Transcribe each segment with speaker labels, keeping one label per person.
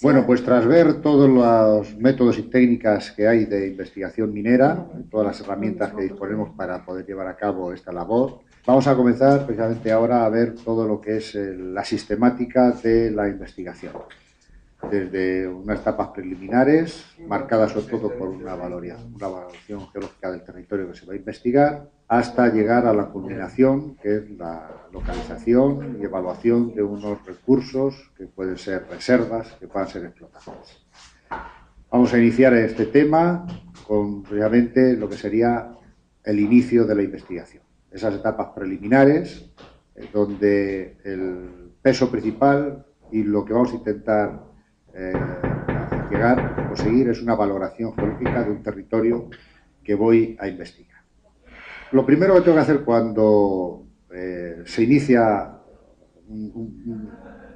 Speaker 1: Bueno, pues tras ver todos los métodos y técnicas que hay de investigación minera, todas las herramientas que disponemos para poder llevar a cabo esta labor, vamos a comenzar precisamente ahora a ver todo lo que es la sistemática de la investigación. Desde unas etapas preliminares, marcadas sobre todo por una valoración geológica del territorio que se va a investigar, hasta llegar a la culminación, que es la localización y evaluación de unos recursos que pueden ser reservas, que puedan ser explotables. Vamos a iniciar este tema con precisamente lo que sería el inicio de la investigación. Esas etapas preliminares, donde el peso principal y lo que vamos a intentar llegar a conseguir es una valoración geológica de un territorio que voy a investigar. Lo primero que tengo que hacer cuando se inicia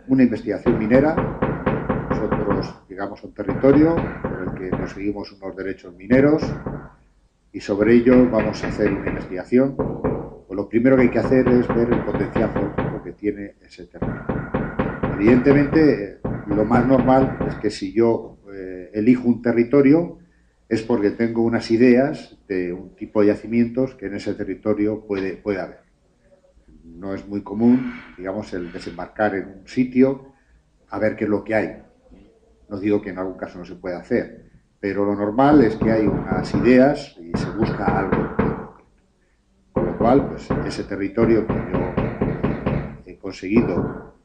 Speaker 1: una investigación minera, nosotros llegamos a un territorio por el que conseguimos unos derechos mineros y sobre ello vamos a hacer una investigación. Pues lo primero que hay que hacer es ver el potencial geológico que tiene ese terreno. Evidentemente, lo más normal es que si yo elijo un territorio es porque tengo unas ideas de un tipo de yacimientos que en ese territorio puede haber. No es muy común, digamos, el desembarcar en un sitio a ver qué es lo que hay. No digo que en algún caso no se pueda hacer, pero lo normal es que hay unas ideas y se busca algo. Con lo cual, pues ese territorio que yo he conseguido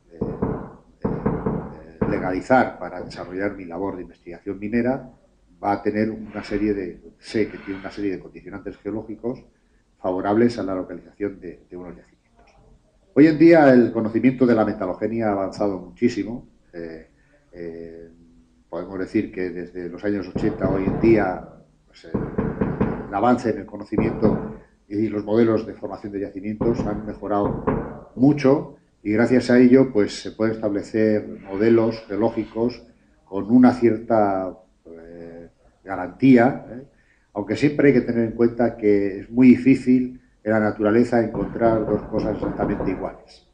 Speaker 1: legalizar para desarrollar mi labor de investigación minera va a tener una serie de, sé que tiene una serie de condicionantes geológicos favorables a la localización de unos yacimientos. Hoy en día el conocimiento de la metalogenia ha avanzado muchísimo. Podemos decir que desde los años 80 hoy en día pues, el avance en el conocimiento y los modelos de formación de yacimientos han mejorado mucho y gracias a ello pues se pueden establecer modelos geológicos con una cierta garantía, aunque siempre hay que tener en cuenta que es muy difícil en la naturaleza encontrar dos cosas exactamente iguales.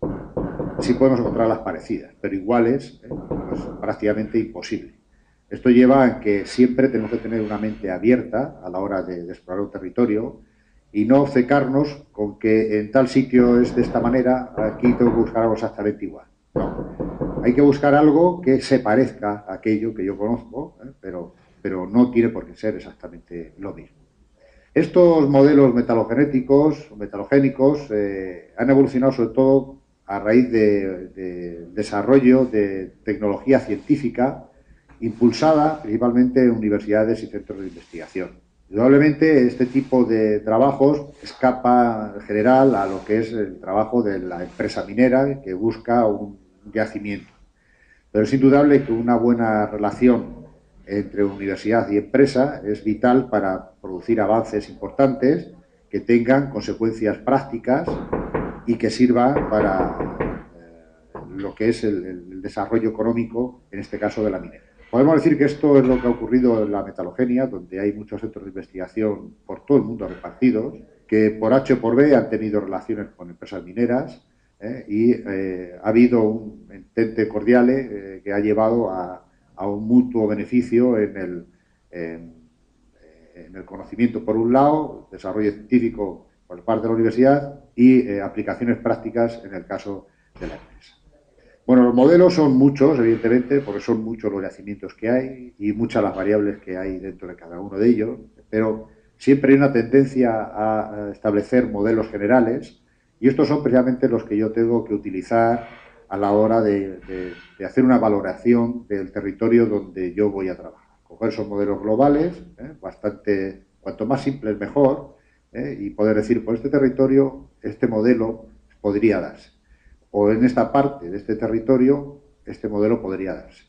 Speaker 1: Sí podemos encontrar las parecidas, pero iguales pues prácticamente imposible. Esto lleva a que siempre tenemos que tener una mente abierta a la hora de explorar un territorio y no obcecarnos con que en tal sitio es de esta manera, aquí tengo que buscar algo exactamente igual. No. Hay que buscar algo que se parezca a aquello que yo conozco, pero no tiene por qué ser exactamente lo mismo. Estos modelos metalogenéticos o metalogénicos han evolucionado sobre todo a raíz de desarrollo de tecnología científica impulsada principalmente en universidades y centros de investigación. Indudablemente este tipo de trabajos escapa en general a lo que es el trabajo de la empresa minera que busca un yacimiento. Pero es indudable que una buena relación entre universidad y empresa es vital para producir avances importantes que tengan consecuencias prácticas y que sirva para lo que es el desarrollo económico, en este caso de la minera. Podemos decir que esto es lo que ha ocurrido en la metalogenia, donde hay muchos centros de investigación por todo el mundo repartidos, que por H o por B han tenido relaciones con empresas mineras y ha habido un entente cordiale que ha llevado a un mutuo beneficio en el conocimiento por un lado, desarrollo científico por parte de la universidad y aplicaciones prácticas en el caso de la empresa. Bueno, los modelos son muchos, evidentemente, porque son muchos los yacimientos que hay y muchas las variables que hay dentro de cada uno de ellos, pero siempre hay una tendencia a establecer modelos generales y estos son precisamente los que yo tengo que utilizar a la hora de hacer una valoración del territorio donde yo voy a trabajar. Coger esos modelos globales, cuanto más simples mejor, y poder decir, por este territorio, este modelo podría darse. O en esta parte de este territorio, este modelo podría darse.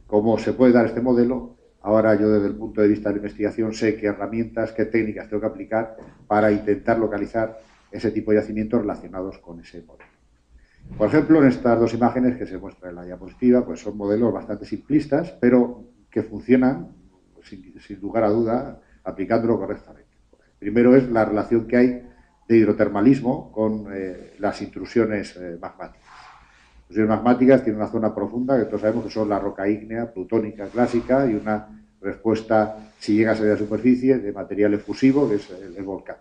Speaker 1: ¿Cómo se puede dar este modelo? Ahora yo desde el punto de vista de la investigación sé qué herramientas, qué técnicas tengo que aplicar para intentar localizar ese tipo de yacimientos relacionados con ese modelo. Por ejemplo, en estas dos imágenes que se muestran en la diapositiva, pues son modelos bastante simplistas, pero que funcionan, sin lugar a duda, aplicándolo correctamente. Primero es la relación que hay de hidrotermalismo con las intrusiones magmáticas. Explosiones magmáticas tienen una zona profunda, que todos sabemos que son la roca ígnea, plutónica, clásica, y una respuesta, si llega a salir a la superficie, de material efusivo, que es el volcán.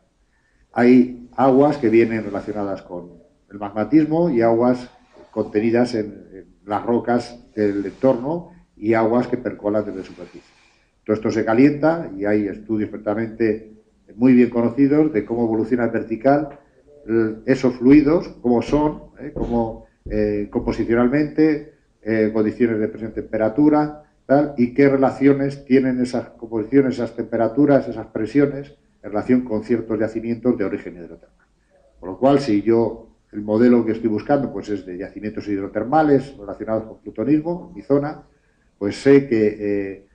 Speaker 1: Hay aguas que vienen relacionadas con el magmatismo y aguas contenidas en las rocas del entorno y aguas que percolan desde la superficie. Todo esto se calienta y hay estudios perfectamente muy bien conocidos de cómo evoluciona el vertical esos fluidos, cómo son, composicionalmente, condiciones de presión, temperatura, tal, y qué relaciones tienen esas composiciones, esas temperaturas, esas presiones en relación con ciertos yacimientos de origen hidrotermal. Por lo cual, si yo, el modelo que estoy buscando pues es de yacimientos hidrotermales relacionados con plutonismo, en mi zona, pues sé que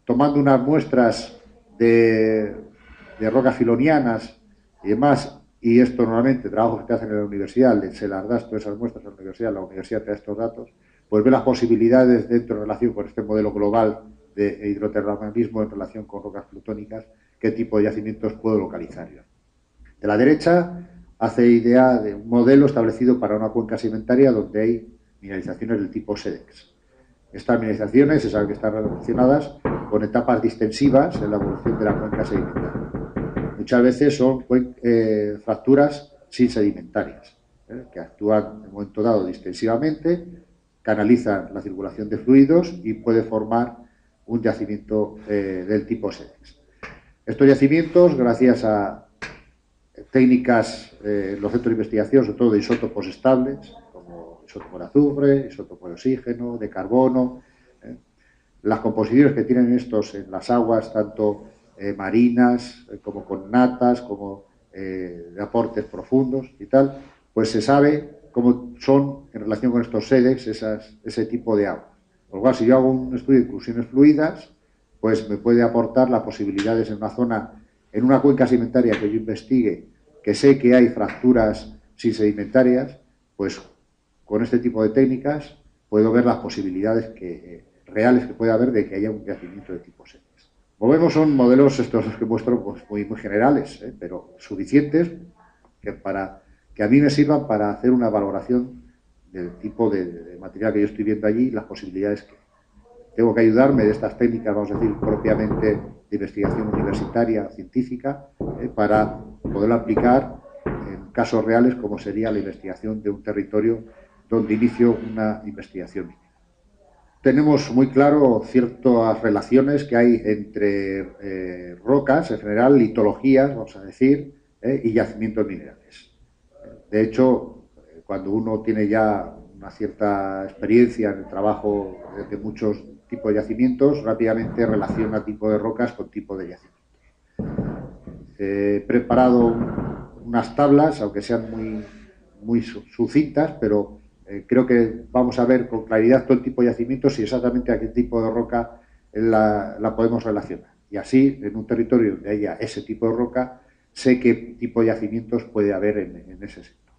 Speaker 1: tomando unas muestras de rocas filonianas y demás, y esto normalmente, trabajos que te hacen en la universidad, se las das todas esas muestras a la universidad te da estos datos, pues ve las posibilidades dentro en relación con este modelo global de hidrotermalismo en relación con rocas plutónicas, qué tipo de yacimientos puedo localizar yo. De la derecha hace idea de un modelo establecido para una cuenca sedimentaria donde hay mineralizaciones del tipo SEDEX. Estas mineralizaciones se sabe que están relacionadas con etapas distensivas en la evolución de la cuenca sedimentaria. Muchas veces son fracturas sin sedimentarias, que actúan en un momento dado distensivamente, canalizan la circulación de fluidos y puede formar un yacimiento del tipo SEDEX. Estos yacimientos, gracias a técnicas en los centros de investigación, sobre todo de isótopos estables, como isótopo de azufre, isótopo de oxígeno, de carbono, las composiciones que tienen estos en las aguas, tanto marinas, como con natas, como de aportes profundos y tal, pues se sabe cómo son en relación con estos SEDEX ese tipo de agua. Por lo cual, si yo hago un estudio de inclusiones fluidas, pues me puede aportar las posibilidades en una zona, en una cuenca sedimentaria que yo investigue, que sé que hay fracturas sin sedimentarias, pues con este tipo de técnicas puedo ver las posibilidades reales que puede haber de que haya un yacimiento de tipo SEDEX. Como vemos, son modelos estos que muestro pues, muy generales, pero suficientes para que a mí me sirvan para hacer una valoración del tipo de material que yo estoy viendo allí y las posibilidades que tengo que ayudarme de estas técnicas, vamos a decir, propiamente de investigación universitaria, científica, para poderlo aplicar en casos reales como sería la investigación de un territorio donde inicio una investigación. Tenemos muy claro ciertas relaciones que hay entre rocas, en general, litologías, vamos a decir, y yacimientos minerales. De hecho, cuando uno tiene ya una cierta experiencia en el trabajo de muchos tipos de yacimientos, rápidamente relaciona tipo de rocas con tipo de yacimientos. He preparado unas tablas, aunque sean muy sucintas, pero creo que vamos a ver con claridad todo el tipo de yacimientos y exactamente a qué tipo de roca la podemos relacionar. Y así, en un territorio donde haya ese tipo de roca, sé qué tipo de yacimientos puede haber en ese sector.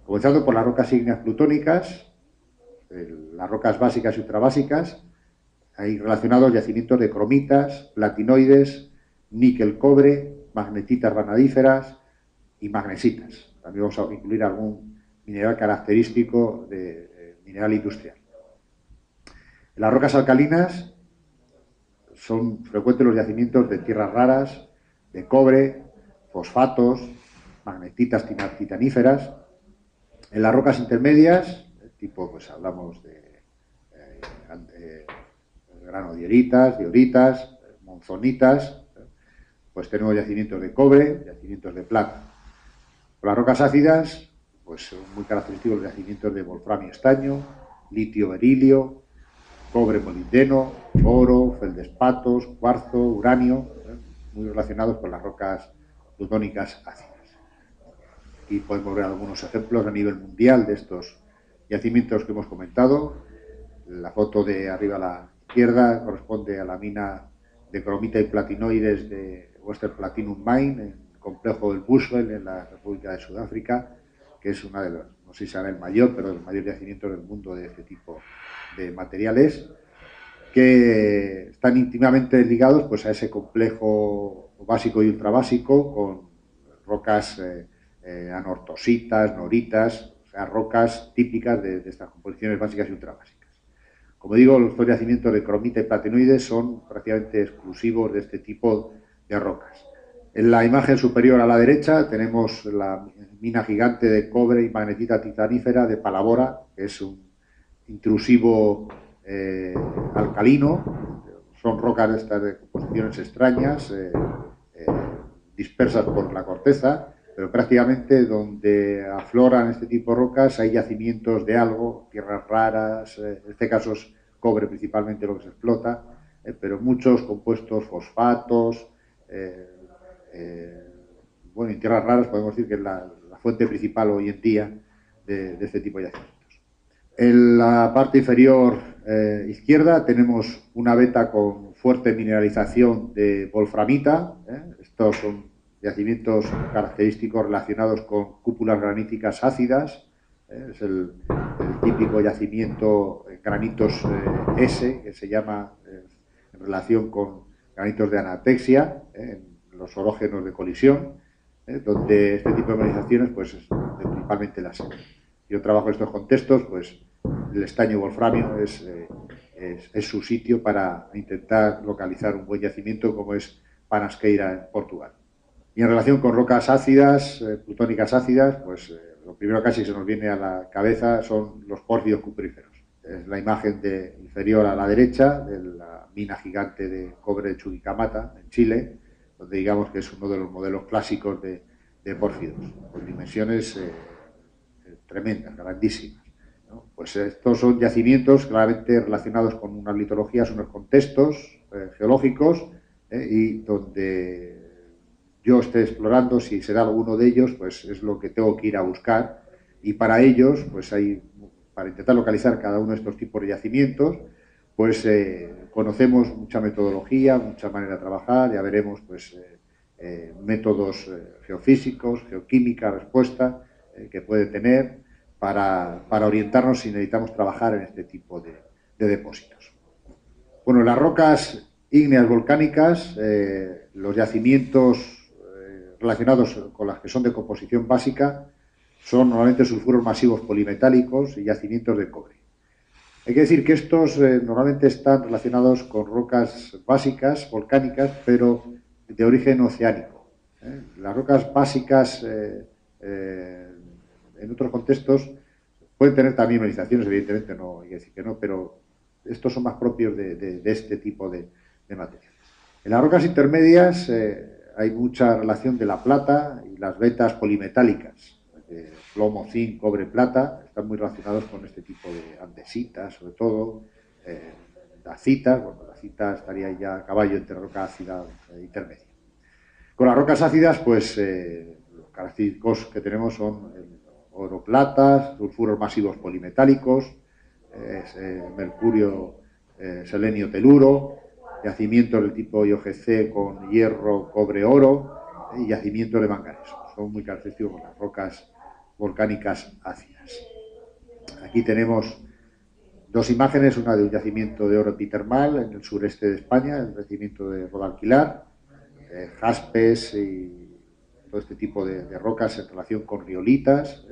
Speaker 1: Comenzando por las rocas ígneas plutónicas, las rocas básicas y ultrabásicas, hay relacionados yacimientos de cromitas, platinoides, níquel-cobre, magnetitas vanadíferas y magnesitas. También vamos a incluir algún mineral característico de mineral industrial. En las rocas alcalinas son frecuentes los yacimientos de tierras raras, de cobre, fosfatos, magnetitas titaníferas. En las rocas intermedias, tipo, pues hablamos de granodioritas, dioritas, monzonitas, pues tenemos yacimientos de cobre, yacimientos de plata. Por las rocas ácidas, pues son muy característicos los yacimientos de wolframio estaño, litio berilio, cobre molibdeno, oro, feldespatos, cuarzo, uranio, muy relacionados con las rocas plutónicas ácidas. Aquí podemos ver algunos ejemplos a nivel mundial de estos yacimientos que hemos comentado. La foto de arriba a la izquierda corresponde a la mina de cromita y platinoides de Western Platinum Mine, en el complejo del Bushveld, en la República de Sudáfrica, que es una de los, no sé si será el mayor, pero el mayor yacimiento del mundo de este tipo de materiales, que están íntimamente ligados pues, a ese complejo básico y ultrabásico con rocas anortositas, noritas, o sea, rocas típicas de estas composiciones básicas y ultrabásicas. Como digo, los dos yacimientos de cromita y platinoides son prácticamente exclusivos de este tipo de rocas. En la imagen superior a la derecha tenemos la mina gigante de cobre y magnetita titanífera de Palabora, que es un intrusivo alcalino. Son rocas de estas de composiciones extrañas, dispersas por la corteza, pero prácticamente donde afloran este tipo de rocas hay yacimientos de algo, tierras raras, en este caso es cobre principalmente lo que se explota, pero muchos compuestos fosfatos, bueno, en tierras raras podemos decir que es la fuente principal hoy en día de este tipo de yacimientos. En la parte inferior izquierda tenemos una veta con fuerte mineralización de wolframita. Estos son yacimientos característicos relacionados con cúpulas graníticas ácidas. Es el típico yacimiento granitos S, que se llama en relación con granitos de anatexia, en los orógenos de colisión, donde este tipo de mineralizaciones pues, es principalmente la sal. Yo trabajo en estos contextos, pues el estaño wolframio es su sitio para intentar localizar un buen yacimiento como es Panasqueira en Portugal. Y en relación con rocas ácidas, plutónicas ácidas, pues lo primero casi que se nos viene a la cabeza son los pórfidos cupríferos. Es la imagen inferior a la derecha de la mina gigante de cobre de Chuquicamata, en Chile, donde digamos que es uno de los modelos clásicos de pórfidos, con dimensiones tremendas, grandísimas, ¿no? Pues estos son yacimientos claramente relacionados con unas litologías, unos contextos geológicos, y donde yo esté explorando, si será alguno de ellos, pues es lo que tengo que ir a buscar, y para ellos, pues para intentar localizar cada uno de estos tipos de yacimientos, pues conocemos mucha metodología, mucha manera de trabajar, ya veremos pues métodos geofísicos, geoquímica, respuesta, que puede tener para orientarnos si necesitamos trabajar en este tipo de depósitos. Bueno, las rocas ígneas volcánicas, los yacimientos relacionados con las que son de composición básica, son normalmente sulfuros masivos polimetálicos y yacimientos de cobre. Hay que decir que estos normalmente están relacionados con rocas básicas, volcánicas, pero de origen oceánico. Las rocas básicas en otros contextos pueden tener también mineralizaciones, evidentemente no hay que decir que no, pero estos son más propios de este tipo de material. En las rocas intermedias hay mucha relación de la plata y las vetas polimetálicas, plomo, zinc, cobre, plata, están muy relacionados con este tipo de andesitas, sobre todo, dacitas. Bueno, la dacita estaría ya a caballo entre roca ácida intermedia. Con las rocas ácidas, pues los característicos que tenemos son el oro, plata, sulfuros masivos polimetálicos, mercurio, selenio, teluro, yacimientos del tipo IOGC con hierro, cobre, oro, y yacimientos de manganeso. Son muy característicos con las rocas volcánicas ácidas. Aquí tenemos dos imágenes, una de un yacimiento de oro epitermal en el sureste de España, el yacimiento de Rodalquilar, jaspes y todo este tipo de rocas en relación con riolitas,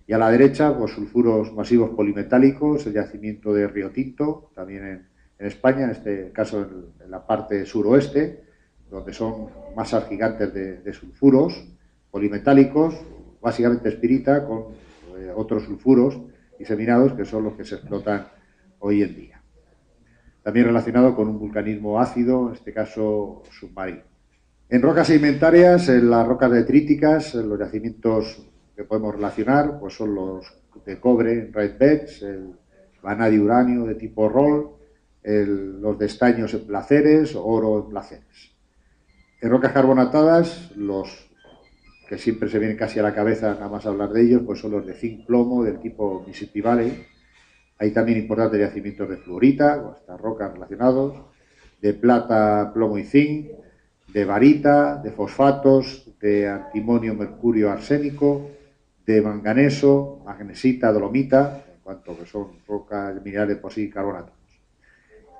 Speaker 1: y a la derecha, pues sulfuros masivos polimetálicos, el yacimiento de Río Tinto, también en España, en este caso en la parte suroeste, donde son masas gigantes de sulfuros polimetálicos, básicamente espirita, con otros sulfuros diseminados que son los que se explotan hoy en día. También relacionado con un vulcanismo ácido, en este caso submarino. En rocas sedimentarias, en las rocas detríticas, en los yacimientos que podemos relacionar, pues son los de cobre en red beds, el vanadio uranio de tipo roll, los de estaños en placeres, oro en placeres. En rocas carbonatadas, los que siempre se vienen casi a la cabeza nada más hablar de ellos, pues son los de zinc plomo del tipo Mississippi Valley. Hay también importantes yacimientos de fluorita, con estas rocas relacionados, de plata, plomo y zinc, de varita, de fosfatos, de antimonio, mercurio, arsénico, de manganeso, magnesita, dolomita, en cuanto que son rocas minerales por sí carbonatos.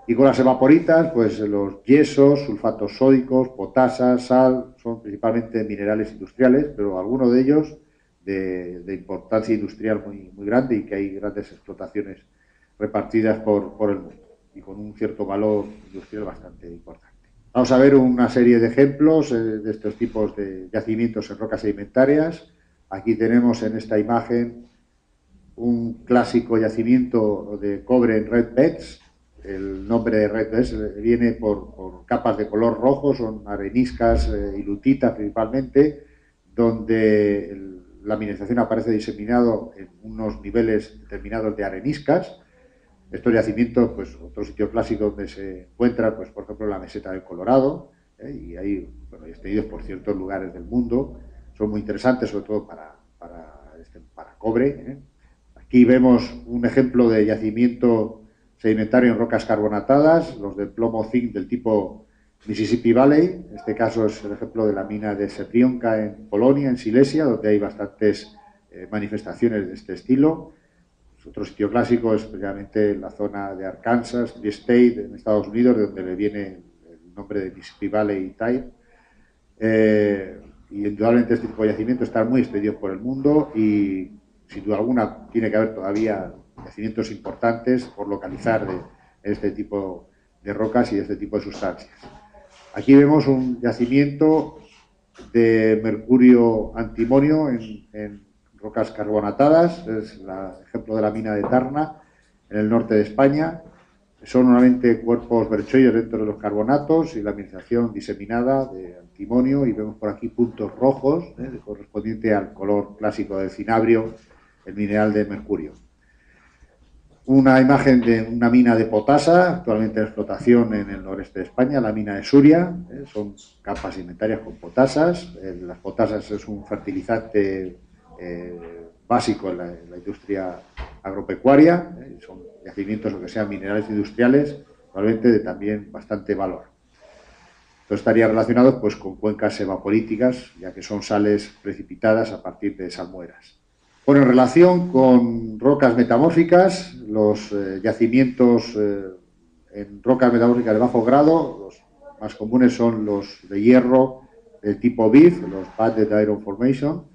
Speaker 1: Y con las evaporitas, pues los yesos, sulfatos sódicos, potasa, sal, son principalmente minerales industriales, pero algunos de ellos de importancia industrial muy grande y que hay grandes explotaciones repartidas por el mundo y con un cierto valor industrial bastante importante. Vamos a ver una serie de ejemplos de estos tipos de yacimientos en rocas sedimentarias. Aquí tenemos en esta imagen un clásico yacimiento de cobre en red beds. El nombre de red beds viene por capas de color rojo, son areniscas y lutitas principalmente, donde la mineralización aparece diseminado en unos niveles determinados de areniscas. Estos yacimientos, pues otro sitio clásico donde se encuentran, pues por ejemplo la meseta del Colorado, y hay extendidos por ciertos lugares del mundo, son muy interesantes, sobre todo para cobre. Aquí vemos un ejemplo de yacimiento sedimentario en rocas carbonatadas, los de plomo zinc del tipo Mississippi Valley. En este caso es el ejemplo de la mina de Seprionka en Polonia, en Silesia, donde hay bastantes manifestaciones de este estilo. Otro sitio clásico es precisamente la zona de Arkansas, Free State, en Estados Unidos, de donde le viene el nombre de Mississippi Valley Type. Y indudablemente este tipo de yacimientos están muy extendidos por el mundo y sin duda alguna tiene que haber todavía yacimientos importantes por localizar de este tipo de rocas y de este tipo de sustancias. Aquí vemos un yacimiento de mercurio antimonio en rocas carbonatadas, es el ejemplo de la mina de Tarna, en el norte de España. Son normalmente cuerpos berchoides dentro de los carbonatos y la mineralización diseminada de antimonio, y vemos por aquí puntos rojos, correspondiente al color clásico del cinabrio, el mineral de mercurio. Una imagen de una mina de potasa, actualmente en explotación en el noreste de España, la mina de Suria. Son capas sedimentarias con potasas. Las potasas es un fertilizante básico en la industria agropecuaria. Son yacimientos, o que sean minerales industriales, probablemente de también bastante valor. Esto estaría relacionado pues con cuencas evaporíticas, ya que son sales precipitadas a partir de salmueras. Bueno, en relación con rocas metamórficas, los yacimientos en rocas metamórficas de bajo grado, los más comunes son los de hierro del tipo BIF, los Banded Iron Formation,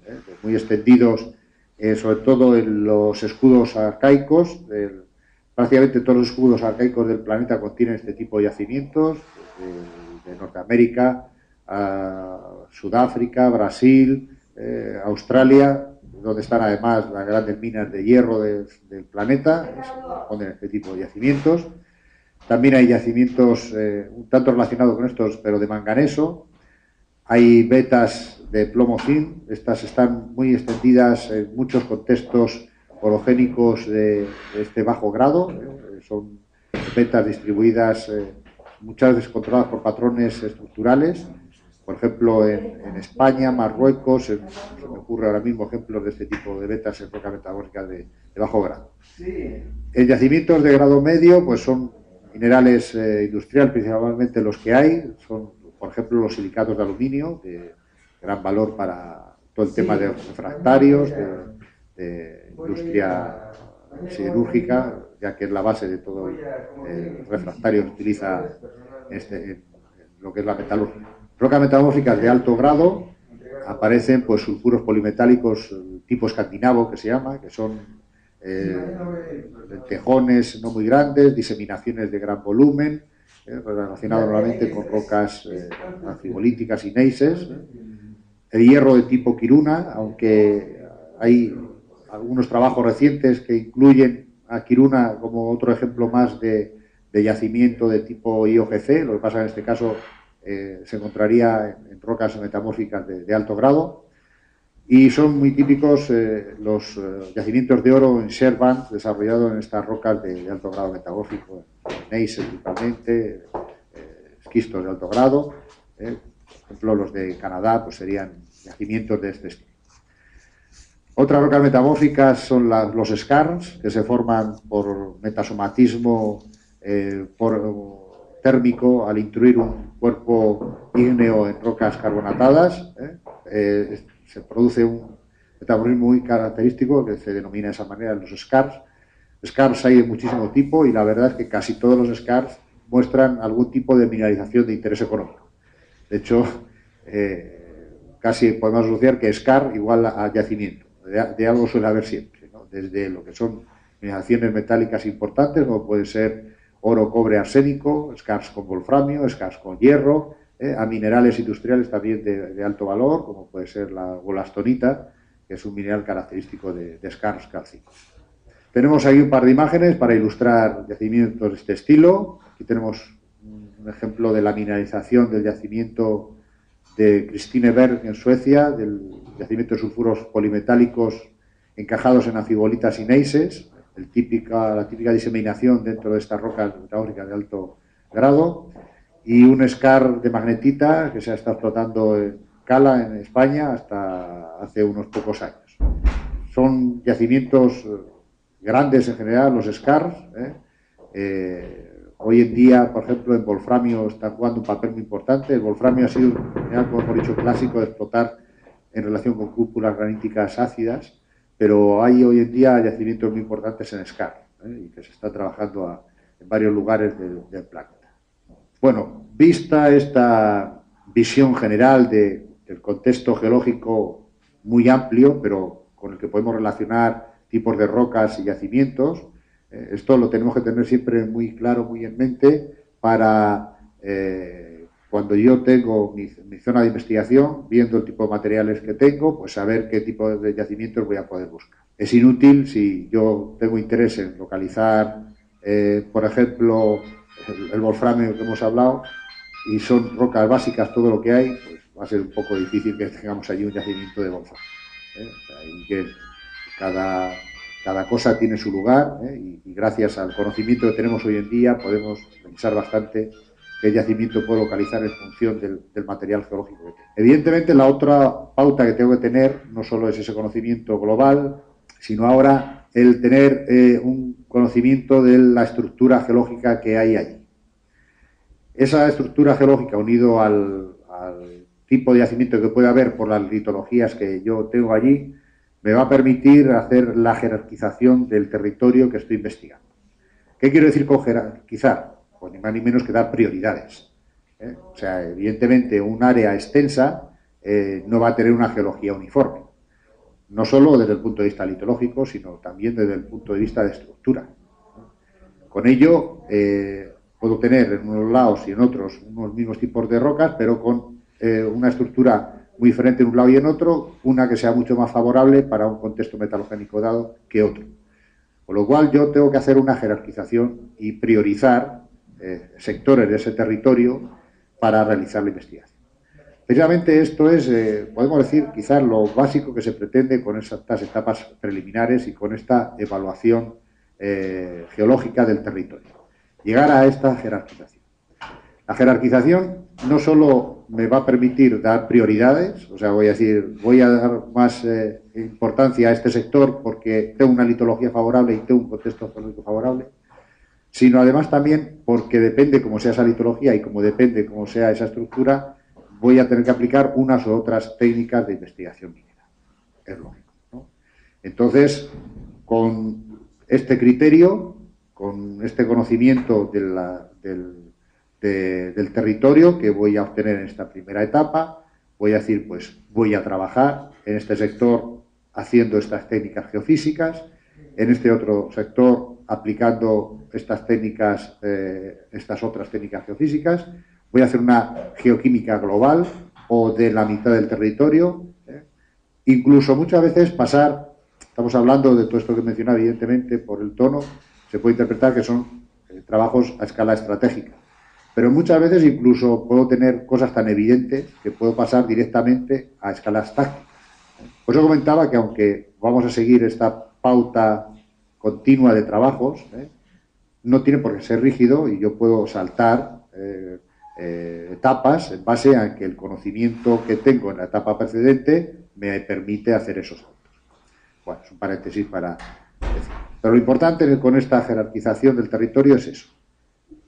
Speaker 1: muy extendidos sobre todo en los escudos arcaicos. Prácticamente todos los escudos arcaicos del planeta contienen este tipo de yacimientos, de Norteamérica, Sudáfrica, Brasil, Australia, donde están además las grandes minas de hierro del planeta, corresponden a este tipo de yacimientos. También hay yacimientos un tanto relacionados con estos, pero de manganeso. Hay vetas de plomo zinc, estas están muy extendidas en muchos contextos orogénicos de este bajo grado. Son vetas distribuidas muchas veces controladas por patrones estructurales. Por ejemplo, en España, Marruecos, se me ocurre ahora mismo ejemplos de este tipo de vetas en rocas metamórficas de bajo grado. En yacimientos de grado medio, pues son minerales industriales, principalmente los que hay, son, por ejemplo, los silicatos de aluminio, de gran valor para todo el tema de refractarios, de industria siderúrgica, ya que es la base de todo el refractario que utiliza en lo que es la metalurgia. Rocas metamórficas de alto grado aparecen pues sulfuros polimetálicos tipo escandinavo, que se llama, que son lentejones no muy grandes, diseminaciones de gran volumen, relacionados normalmente con rocas anfibolitíticas y neises. El hierro de tipo Kiruna, aunque hay algunos trabajos recientes que incluyen a Kiruna como otro ejemplo más de yacimiento de tipo IOGC, lo que pasa en este caso se encontraría en rocas metamórficas de alto grado, y son muy típicos los yacimientos de oro en shale bands desarrollados en estas rocas de alto grado metamórfico, neis principalmente, esquistos de alto grado. Por ejemplo, los de Canadá pues serían yacimientos de este estilo. Otras rocas metamórficas son los skarns, que se forman por metasomatismo térmico al intruir un cuerpo ígneo en rocas carbonatadas. Se produce un metabolismo muy característico que se denomina de esa manera los scars. Scars hay de muchísimo tipo y la verdad es que casi todos los scars muestran algún tipo de mineralización de interés económico. De hecho, casi podemos asociar que scar igual a yacimiento. de algo suele haber siempre, ¿no? Desde lo que son mineralizaciones metálicas importantes, como puede ser oro, cobre, arsénico, scars con wolframio, scars con hierro, a minerales industriales también de alto valor, como puede ser la wollastonita, que es un mineral característico de scars cálcicos. Tenemos ahí un par de imágenes para ilustrar yacimientos de este estilo. Aquí tenemos un ejemplo de la mineralización del yacimiento de Kristineberg en Suecia, del yacimiento de sulfuros polimetálicos encajados en anfibolitas y neises, la típica diseminación dentro de estas rocas metálicas de alto grado, y un scar de magnetita que se ha estado explotando en Cala, en España, hasta hace unos pocos años. Son yacimientos grandes en general, los scars. Hoy en día, por ejemplo, en wolframio está jugando un papel muy importante. El wolframio ha sido un mineral, como hemos dicho, clásico de explotar en relación con cúpulas graníticas ácidas, pero hay hoy en día yacimientos muy importantes en scar, y que se está trabajando en varios lugares del planeta. Bueno, vista esta visión general del contexto geológico muy amplio, pero con el que podemos relacionar tipos de rocas y yacimientos, esto lo tenemos que tener siempre muy claro, muy en mente, para cuando yo tengo mi zona de investigación, viendo el tipo de materiales que tengo, pues saber qué tipo de yacimientos voy a poder buscar. Es inútil si yo tengo interés en localizar, por ejemplo, el wolframio que hemos hablado, y son rocas básicas todo lo que hay, pues va a ser un poco difícil que tengamos allí un yacimiento de wolframio. O sea, y que cada cosa tiene su lugar, y gracias al conocimiento que tenemos hoy en día podemos pensar bastante qué yacimiento puedo localizar en función del material geológico que tengo. Evidentemente, la otra pauta que tengo que tener no solo es ese conocimiento global, sino ahora el tener un conocimiento de la estructura geológica que hay allí. Esa estructura geológica, unido al tipo de yacimiento que puede haber por las litologías que yo tengo allí, me va a permitir hacer la jerarquización del territorio que estoy investigando. ¿Qué quiero decir con jerarquizar? Pues ni más ni menos que dar prioridades. O sea, evidentemente un área extensa no va a tener una geología uniforme, no solo desde el punto de vista litológico, sino también desde el punto de vista de estructura. Con ello, puedo tener en unos lados y en otros unos mismos tipos de rocas, pero con una estructura muy diferente en un lado y en otro, una que sea mucho más favorable para un contexto metalogénico dado que otro. Con lo cual yo tengo que hacer una jerarquización y priorizar sectores de ese territorio para realizar la investigación. Precisamente esto es, podemos decir, quizás lo básico que se pretende con estas etapas preliminares y con esta evaluación geológica del territorio. Llegar a esta jerarquización. La jerarquización no solo me va a permitir dar prioridades, o sea, voy a dar más importancia a este sector porque tengo una litología favorable y tengo un contexto geológico favorable, sino además también porque depende cómo sea esa litología y como depende cómo sea esa estructura, voy a tener que aplicar unas u otras técnicas de investigación minera. Es lógico, ¿no? Entonces, con este criterio, con este conocimiento del territorio que voy a obtener en esta primera etapa, voy a decir, pues voy a trabajar en este sector haciendo estas técnicas geofísicas, en este otro sector aplicando estas técnicas, estas otras técnicas geofísicas, voy a hacer una geoquímica global o de la mitad del territorio, incluso muchas veces pasar, estamos hablando de todo esto que he mencionado, evidentemente por el tono, se puede interpretar que son trabajos a escala estratégica. Pero muchas veces incluso puedo tener cosas tan evidentes que puedo pasar directamente a escalas tácticas. Por eso comentaba que aunque vamos a seguir esta pauta continua de trabajos, no tiene por qué ser rígido y yo puedo saltar etapas en base a que el conocimiento que tengo en la etapa precedente me permite hacer esos saltos. Bueno, es un paréntesis para decir. Pero lo importante con esta jerarquización del territorio es eso.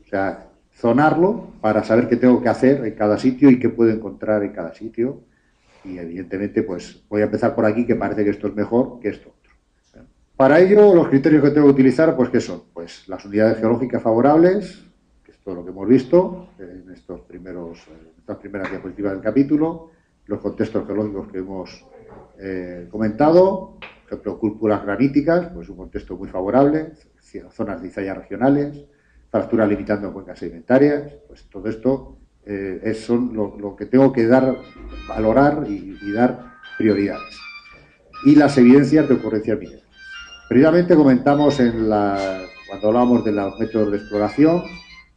Speaker 1: O sea, zonarlo para saber qué tengo que hacer en cada sitio y qué puedo encontrar en cada sitio. Y evidentemente, pues voy a empezar por aquí, que parece que esto es mejor que esto otro. Para ello, los criterios que tengo que utilizar, pues ¿qué son? Pues las unidades geológicas favorables, que es todo lo que hemos visto en estas primeras diapositivas del capítulo, los contextos geológicos que hemos comentado. Por ejemplo, cúpulas graníticas, pues un contexto muy favorable, zonas de cizallas regionales, fracturas limitando cuencas sedimentarias, pues todo esto son lo que tengo que valorar y dar prioridades. Y las evidencias de ocurrencias minerales. Previamente comentamos cuando hablábamos de los métodos de exploración,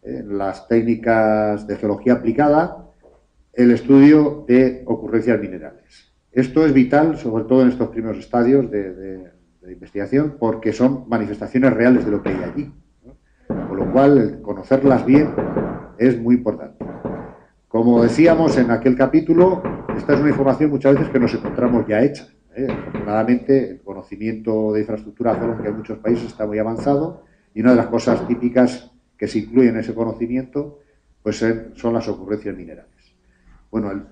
Speaker 1: en las técnicas de geología aplicada, el estudio de ocurrencias minerales. Esto es vital, sobre todo en estos primeros estadios de investigación, porque son manifestaciones reales de lo que hay allí, ¿no? Con lo cual, conocerlas bien es muy importante. Como decíamos en aquel capítulo, esta es una información muchas veces que nos encontramos ya hecha. Afortunadamente, el conocimiento de infraestructura geológica en muchos países está muy avanzado y una de las cosas típicas que se incluyen en ese conocimiento pues son las ocurrencias minerales. Bueno,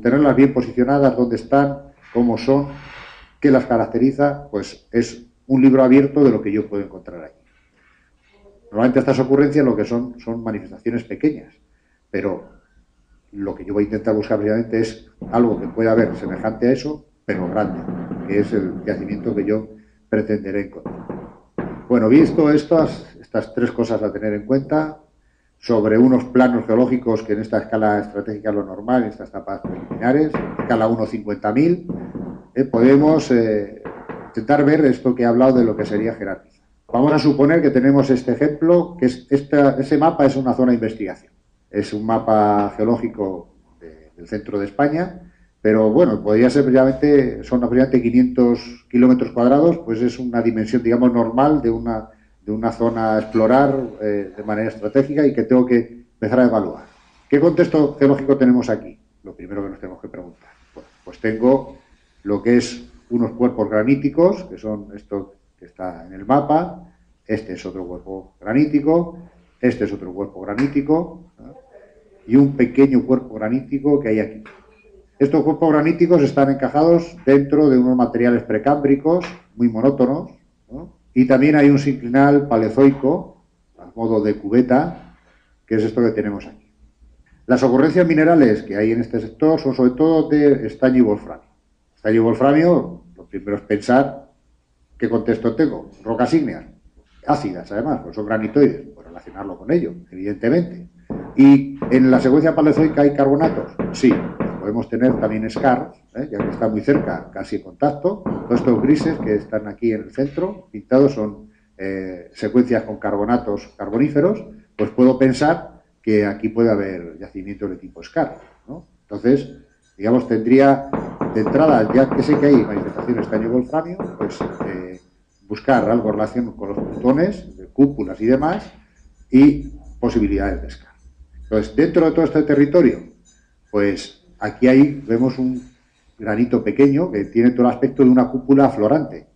Speaker 1: tenerlas bien posicionadas, dónde están, cómo son, qué las caracteriza, pues es un libro abierto de lo que yo puedo encontrar allí. Normalmente estas ocurrencias lo que son manifestaciones pequeñas, pero lo que yo voy a intentar buscar precisamente es algo que pueda haber semejante a eso, pero grande, que es el yacimiento que yo pretenderé encontrar. Bueno, visto estas tres cosas a tener en cuenta, sobre unos planos geológicos que en esta escala estratégica es lo normal, en estas etapas preliminares, escala 1,50.000, podemos intentar ver esto que he hablado de lo que sería jerarquizar. Vamos a suponer que tenemos este ejemplo, que ese mapa es una zona de investigación. Es un mapa geológico del centro de España, pero bueno, podría ser son aproximadamente 500 kilómetros cuadrados, pues es una dimensión, digamos, normal de una zona a explorar de manera estratégica y que tengo que empezar a evaluar. ¿Qué contexto geológico tenemos aquí? Lo primero que nos tenemos que preguntar. Bueno, pues tengo lo que es unos cuerpos graníticos, que son esto que está en el mapa, este es otro cuerpo granítico, este es otro cuerpo granítico, ¿no? Y un pequeño cuerpo granítico que hay aquí. Estos cuerpos graníticos están encajados dentro de unos materiales precámbricos muy monótonos, ¿no? Y también hay un sinclinal paleozoico, a modo de cubeta, que es esto que tenemos aquí. Las ocurrencias minerales que hay en este sector son sobre todo de estaño y wolframio. Estaño y wolframio, lo primero es pensar qué contexto tengo. Rocas ígneas, ácidas además, pues son granitoides, pues relacionarlo con ello, evidentemente. ¿Y en la secuencia paleozoica hay carbonatos? Sí. Podemos tener también scars, ya que está muy cerca, casi en contacto. Todos estos grises que están aquí en el centro, pintados, son secuencias con carbonatos carboníferos, pues puedo pensar que aquí puede haber yacimientos de tipo scar, ¿no? Entonces, digamos, tendría de entrada, ya que sé que hay manifestaciones de estaño y wolframio, pues buscar algo en relación con los plutones, de cúpulas y demás, y posibilidades de scar. Entonces, dentro de todo este territorio, pues aquí vemos un granito pequeño que tiene todo el aspecto de una cúpula aflorante.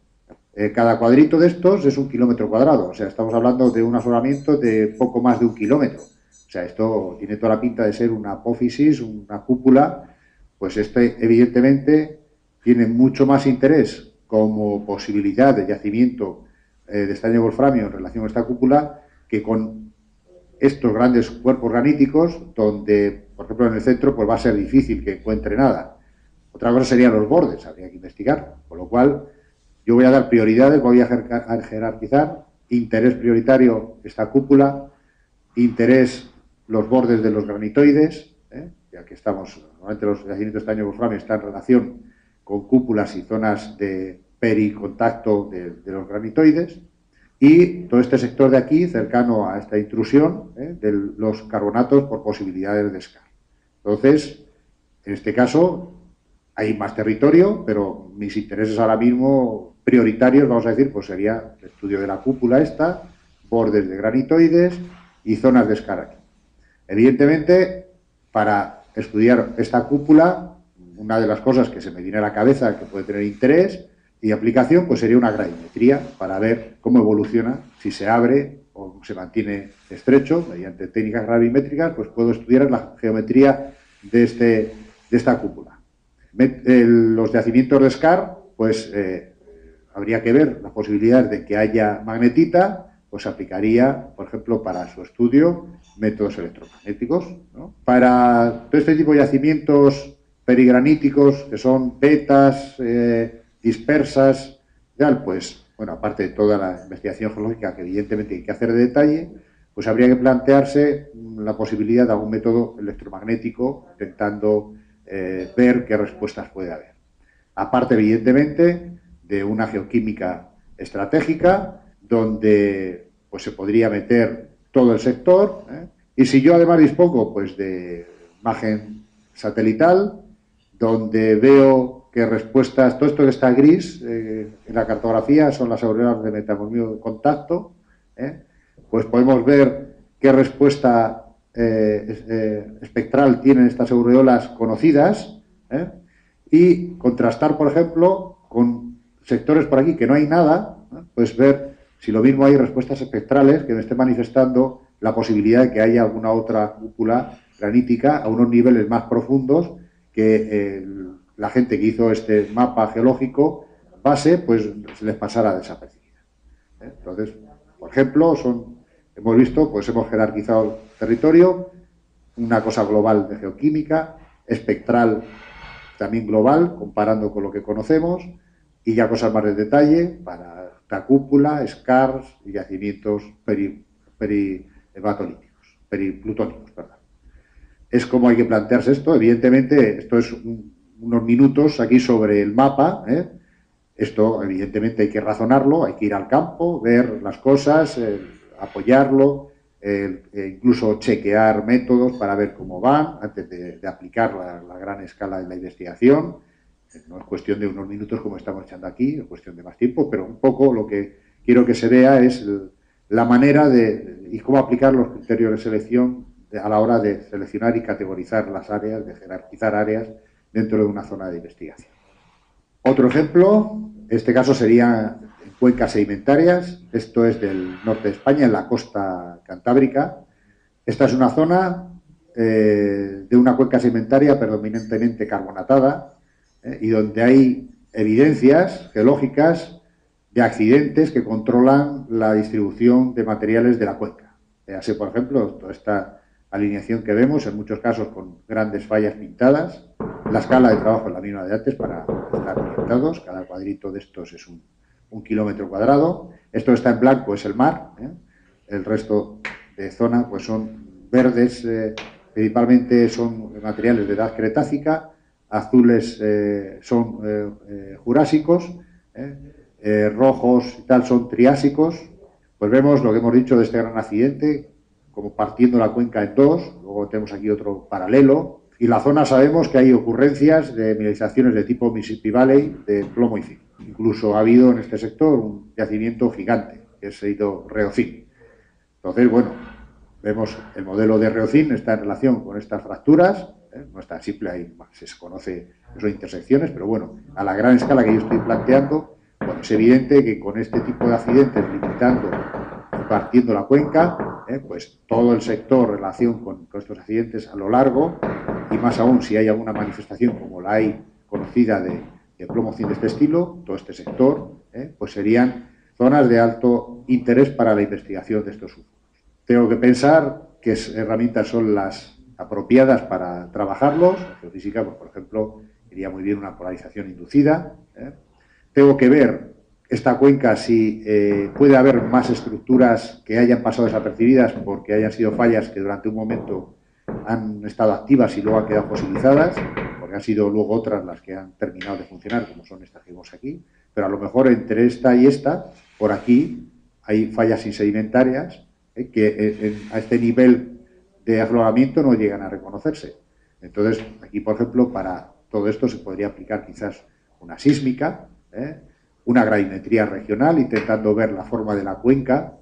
Speaker 1: Cada cuadrito de estos es 1 kilómetro cuadrado, o sea, estamos hablando de un afloramiento de poco más de 1 kilómetro. O sea, esto tiene toda la pinta de ser una apófisis, una cúpula, pues evidentemente tiene mucho más interés como posibilidad de yacimiento de estaño de wolframio en relación a esta cúpula que con estos grandes cuerpos graníticos, donde, por ejemplo, en el centro pues va a ser difícil que encuentre nada. Otra cosa serían los bordes, habría que investigar, con lo cual yo voy a dar prioridades, voy a jerarquizar, interés prioritario esta cúpula, interés los bordes de los granitoides, ya que normalmente los yacimientos de estaño de wolframio están en relación con cúpulas y zonas de pericontacto de los granitoides, y todo este sector de aquí, cercano a esta intrusión de los carbonatos por posibilidades de scar. Entonces, en este caso, hay más territorio, pero mis intereses ahora mismo prioritarios, vamos a decir, pues sería el estudio de la cúpula esta, bordes de granitoides y zonas de scar aquí. Evidentemente, para estudiar esta cúpula, una de las cosas que se me viene a la cabeza que puede tener interés y aplicación, pues sería una gravimetría para ver cómo evoluciona, si se abre o se mantiene estrecho. Mediante técnicas gravimétricas, pues puedo estudiar la geometría de esta cúpula. Los yacimientos de scar, pues habría que ver las posibilidades de que haya magnetita, pues aplicaría, por ejemplo, para su estudio, métodos electromagnéticos, ¿no? Para todo este tipo de yacimientos perigraníticos, que son vetas, dispersas, tal, pues, bueno, aparte de toda la investigación geológica que evidentemente hay que hacer de detalle, pues habría que plantearse la posibilidad de algún método electromagnético intentando ver qué respuestas puede haber. Aparte, evidentemente, de una geoquímica estratégica donde pues, se podría meter todo el sector, y si yo además dispongo pues, de imagen satelital, donde veo que respuestas, todo esto que está gris en la cartografía son las auroras de metamorfismo de contacto, pues podemos ver qué respuesta espectral tienen estas aureolas conocidas, y contrastar, por ejemplo, con sectores por aquí que no hay nada, pues ver si lo mismo hay respuestas espectrales que me estén manifestando la posibilidad de que haya alguna otra cúpula granítica a unos niveles más profundos que la gente que hizo este mapa geológico base, pues se les pasara desapercibida. Entonces, por ejemplo, hemos visto, pues hemos jerarquizado el territorio, una cosa global de geoquímica, espectral también global, comparando con lo que conocemos, y ya cosas más de detalle para la cúpula, scars y yacimientos periplutónicos, perdón. Es como hay que plantearse esto. Evidentemente, esto es unos minutos aquí sobre el mapa, Esto, evidentemente, hay que razonarlo, hay que ir al campo, ver las cosas, apoyarlo, incluso chequear métodos para ver cómo van antes de aplicar la gran escala de la investigación. No es cuestión de unos minutos como estamos echando aquí, es cuestión de más tiempo, pero un poco lo que quiero que se vea es la manera y cómo aplicar los criterios de selección a la hora de seleccionar y categorizar las áreas, de jerarquizar áreas dentro de una zona de investigación. Otro ejemplo, este caso sería en cuencas sedimentarias. Esto es del norte de España, en la costa cantábrica. Esta es una zona de una cuenca sedimentaria predominantemente carbonatada y donde hay evidencias geológicas de accidentes que controlan la distribución de materiales de la cuenca. Así, por ejemplo, toda esta alineación que vemos, en muchos casos con grandes fallas pintadas. La escala de trabajo es la misma de antes para estar pintados. Cada cuadrito de estos es un kilómetro cuadrado. Esto que está en blanco es el mar. El resto de zona pues son verdes, principalmente son materiales de edad cretácica. Azules son jurásicos. Rojos y tal son triásicos. Pues vemos lo que hemos dicho de este gran accidente, como partiendo la cuenca en dos. Luego tenemos aquí otro paralelo. Y la zona sabemos que hay ocurrencias de mineralizaciones de tipo Mississippi Valley de plomo y zinc. Incluso ha habido en este sector un yacimiento gigante, que es el Reocin. Entonces, bueno, vemos el modelo de Reocin está en relación con estas fracturas. No es tan simple, se conoce que son intersecciones, pero bueno, a la gran escala que yo estoy planteando, bueno, es evidente que con este tipo de accidentes, limitando y partiendo la cuenca, pues todo el sector en relación con estos accidentes a lo largo, y más aún si hay alguna manifestación como la hay conocida de plomo zinc de este estilo, todo este sector, pues serían zonas de alto interés para la investigación de estos sulfuros. Tengo que pensar qué herramientas son las apropiadas para trabajarlos. La geofísica, pues, por ejemplo, iría muy bien una polarización inducida. Tengo que ver esta cuenca si puede haber más estructuras que hayan pasado desapercibidas porque hayan sido fallas que durante un momento han estado activas y luego han quedado fosilizadas, porque han sido luego otras las que han terminado de funcionar, como son estas que vemos aquí, pero a lo mejor entre esta y esta, por aquí, hay fallas insedimentarias que a este nivel de afloramiento no llegan a reconocerse. Entonces, aquí, por ejemplo, para todo esto se podría aplicar quizás una sísmica, una gravimetría regional, intentando ver la forma de la cuenca,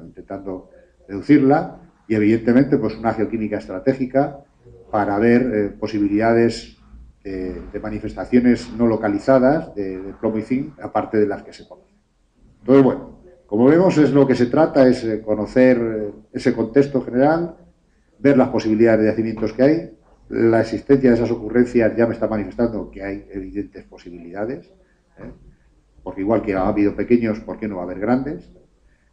Speaker 1: intentando reducirla, y evidentemente pues una geoquímica estratégica para ver posibilidades de manifestaciones no localizadas de plomo y zinc, aparte de las que se conocen. Entonces, bueno, como vemos, es lo que se trata, es conocer ese contexto general, ver las posibilidades de yacimientos que hay. La existencia de esas ocurrencias ya me está manifestando que hay evidentes posibilidades, porque igual que ha habido pequeños, ¿por qué no va a haber grandes?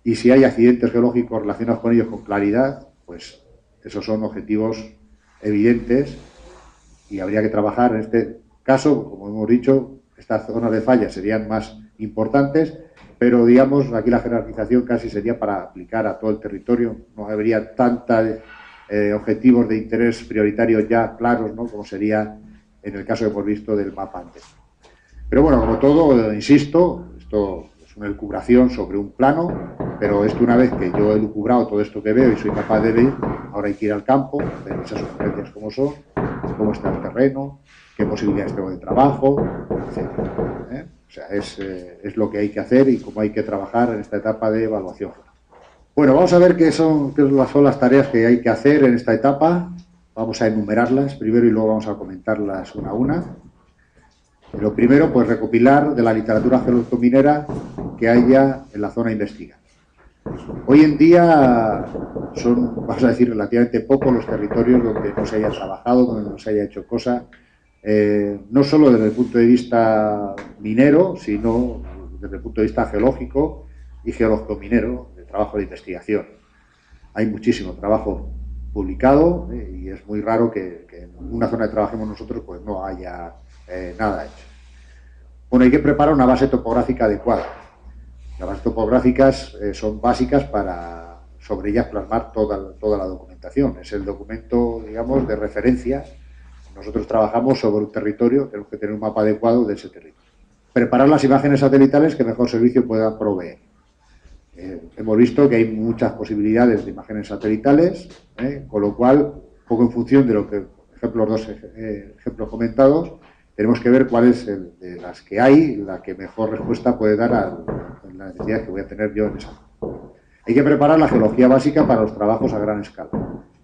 Speaker 1: Y si hay accidentes geológicos relacionados con ellos con claridad, pues esos son objetivos evidentes y habría que trabajar en este caso, como hemos dicho, estas zonas de falla serían más importantes, pero digamos, aquí la jerarquización casi sería para aplicar a todo el territorio, no habría tantos objetivos de interés prioritarios ya claros, ¿no?, como sería en el caso que hemos visto del mapa anterior. Pero bueno, como todo, insisto, esto es una elucubración sobre un plano, pero esto una vez que yo he elucubrado todo esto que veo y soy capaz de ver, ahora hay que ir al campo, ver esas ocurrencias cómo son, cómo está el terreno, qué posibilidades tengo de trabajo, etc. O sea, es lo que hay que hacer y cómo hay que trabajar en esta etapa de evaluación. Bueno, vamos a ver qué son las tareas que hay que hacer en esta etapa. Vamos a enumerarlas primero y luego vamos a comentarlas una a una. Lo primero, pues recopilar de la literatura geológico-minera que haya en la zona investigada. Hoy en día son, vamos a decir, relativamente pocos los territorios donde no se haya trabajado, donde no se haya hecho cosa, no solo desde el punto de vista minero, sino desde el punto de vista geológico y geológico-minero, de trabajo de investigación. Hay muchísimo trabajo publicado y es muy raro que en una zona que trabajemos nosotros pues no haya nada hecho. Bueno, hay que preparar una base topográfica adecuada. Las bases topográficas son básicas para sobre ellas plasmar toda la documentación. Es el documento, digamos, de referencia. Nosotros trabajamos sobre un territorio, tenemos que tener un mapa adecuado de ese territorio. Preparar las imágenes satelitales que mejor servicio puedan proveer. Hemos visto que hay muchas posibilidades de imágenes satelitales, con lo cual, poco en función de lo que, por ejemplo, los dos ejemplos comentados, tenemos que ver cuál es de las que hay, la que mejor respuesta puede dar a las necesidades que voy a tener yo en esa zona. Hay que preparar la geología básica para los trabajos a gran escala.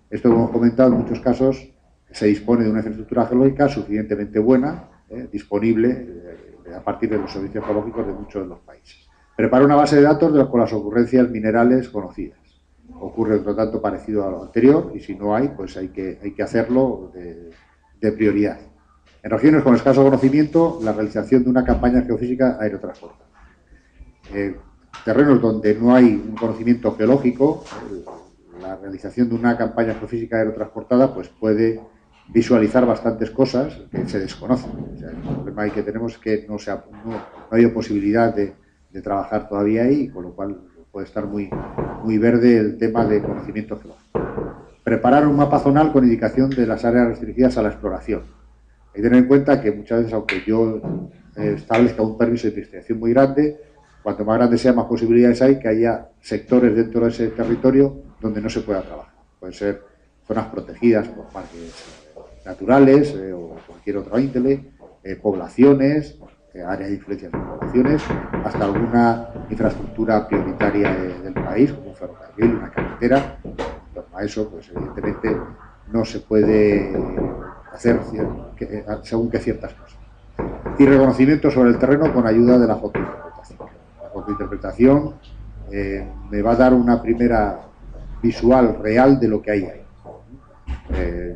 Speaker 1: Esto, como hemos comentado, en muchos casos se dispone de una infraestructura geológica suficientemente buena, disponible a partir de los servicios geológicos de muchos de los países. Prepara una base de datos con las ocurrencias minerales conocidas. Ocurre, por lo tanto, parecido a lo anterior, y si no hay, pues hay que hacerlo de prioridad. En regiones con escaso conocimiento, la realización de una campaña geofísica aerotransportada. Terrenos donde no hay un conocimiento geológico, la realización de una campaña geofísica aerotransportada pues puede visualizar bastantes cosas que se desconocen. O sea, el problema que tenemos es que no ha habido posibilidad de trabajar todavía ahí, con lo cual puede estar muy verde el tema de conocimiento geológico. Preparar un mapa zonal con indicación de las áreas restringidas a la exploración. Hay que tener en cuenta que muchas veces, aunque yo establezca un permiso de investigación muy grande, cuanto más grande sea, más posibilidades hay que haya sectores dentro de ese territorio donde no se pueda trabajar. Pueden ser zonas protegidas por parques naturales o cualquier otra índole, poblaciones, áreas de influencia de poblaciones, hasta alguna infraestructura prioritaria del país, como un ferrocarril, una carretera. En torno a eso, pues evidentemente no se puede hacer según que ciertas cosas. Y reconocimiento sobre el terreno con ayuda de la fotointerpretación. La fotointerpretación me va a dar una primera visual real de lo que hay ahí.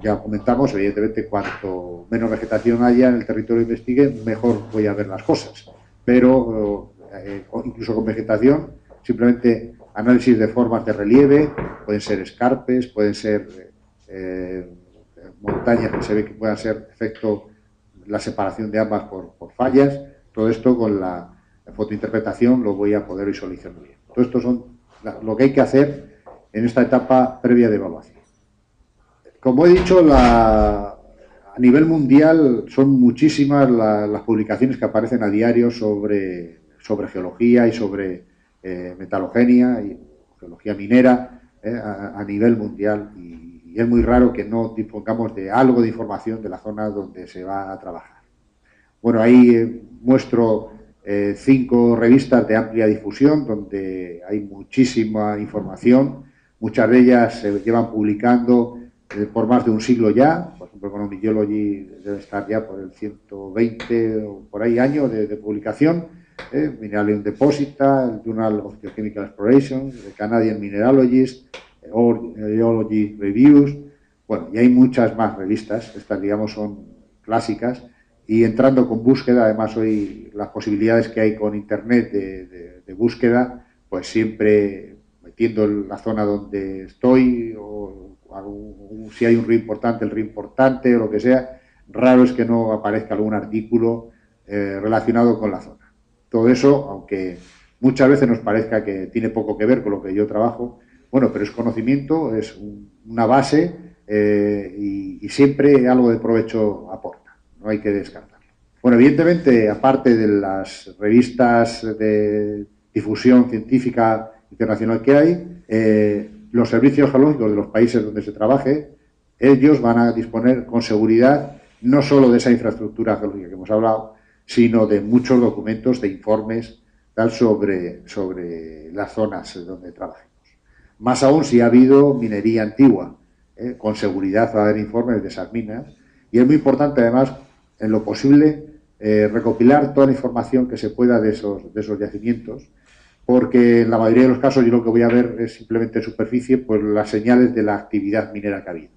Speaker 1: Ya comentamos, evidentemente, cuanto menos vegetación haya en el territorio que investigue, mejor voy a ver las cosas. Pero incluso con vegetación, simplemente análisis de formas de relieve, pueden ser escarpes, pueden ser montañas que se ve que puedan ser efecto la separación de ambas por fallas. Todo esto con la fotointerpretación lo voy a poder visualizar muy bien. Todo esto son lo que hay que hacer en esta etapa previa de evaluación. Como he dicho, a nivel mundial son muchísimas las publicaciones que aparecen a diario sobre geología y sobre metalogenia y geología minera a nivel mundial, y es muy raro que no dispongamos de algo de información de la zona donde se va a trabajar. Bueno, ahí muestro 5 revistas de amplia difusión donde hay muchísima información. Muchas de ellas se llevan publicando por más de un siglo ya. Por ejemplo, Economic Geology debe estar ya por el 120 o por ahí años de publicación. Mineralium Deposita, el Journal of Geochemical Exploration, el Canadian Mineralogist, Geology Reviews. Bueno, y hay muchas más revistas. Estas, digamos, son clásicas. Y entrando con búsqueda, además hoy las posibilidades que hay con internet de búsqueda, pues siempre metiendo la zona donde estoy o si hay un río importante, el río importante o lo que sea, raro es que no aparezca algún artículo relacionado con la zona. Todo eso, aunque muchas veces nos parezca que tiene poco que ver con lo que yo trabajo, bueno, pero es conocimiento, es una base y siempre algo de provecho aporta, no hay que descartarlo. Bueno, evidentemente, aparte de las revistas de difusión científica internacional que hay, los servicios geológicos de los países donde se trabaje, ellos van a disponer con seguridad no solo de esa infraestructura geológica que hemos hablado, sino de muchos documentos, de informes tal sobre las zonas donde trabajemos. Más aún si ha habido minería antigua, con seguridad va a haber informes de esas minas, y es muy importante además, en lo posible, recopilar toda la información que se pueda de esos yacimientos, porque en la mayoría de los casos yo lo que voy a ver es simplemente en superficie pues las señales de la actividad minera que ha habido.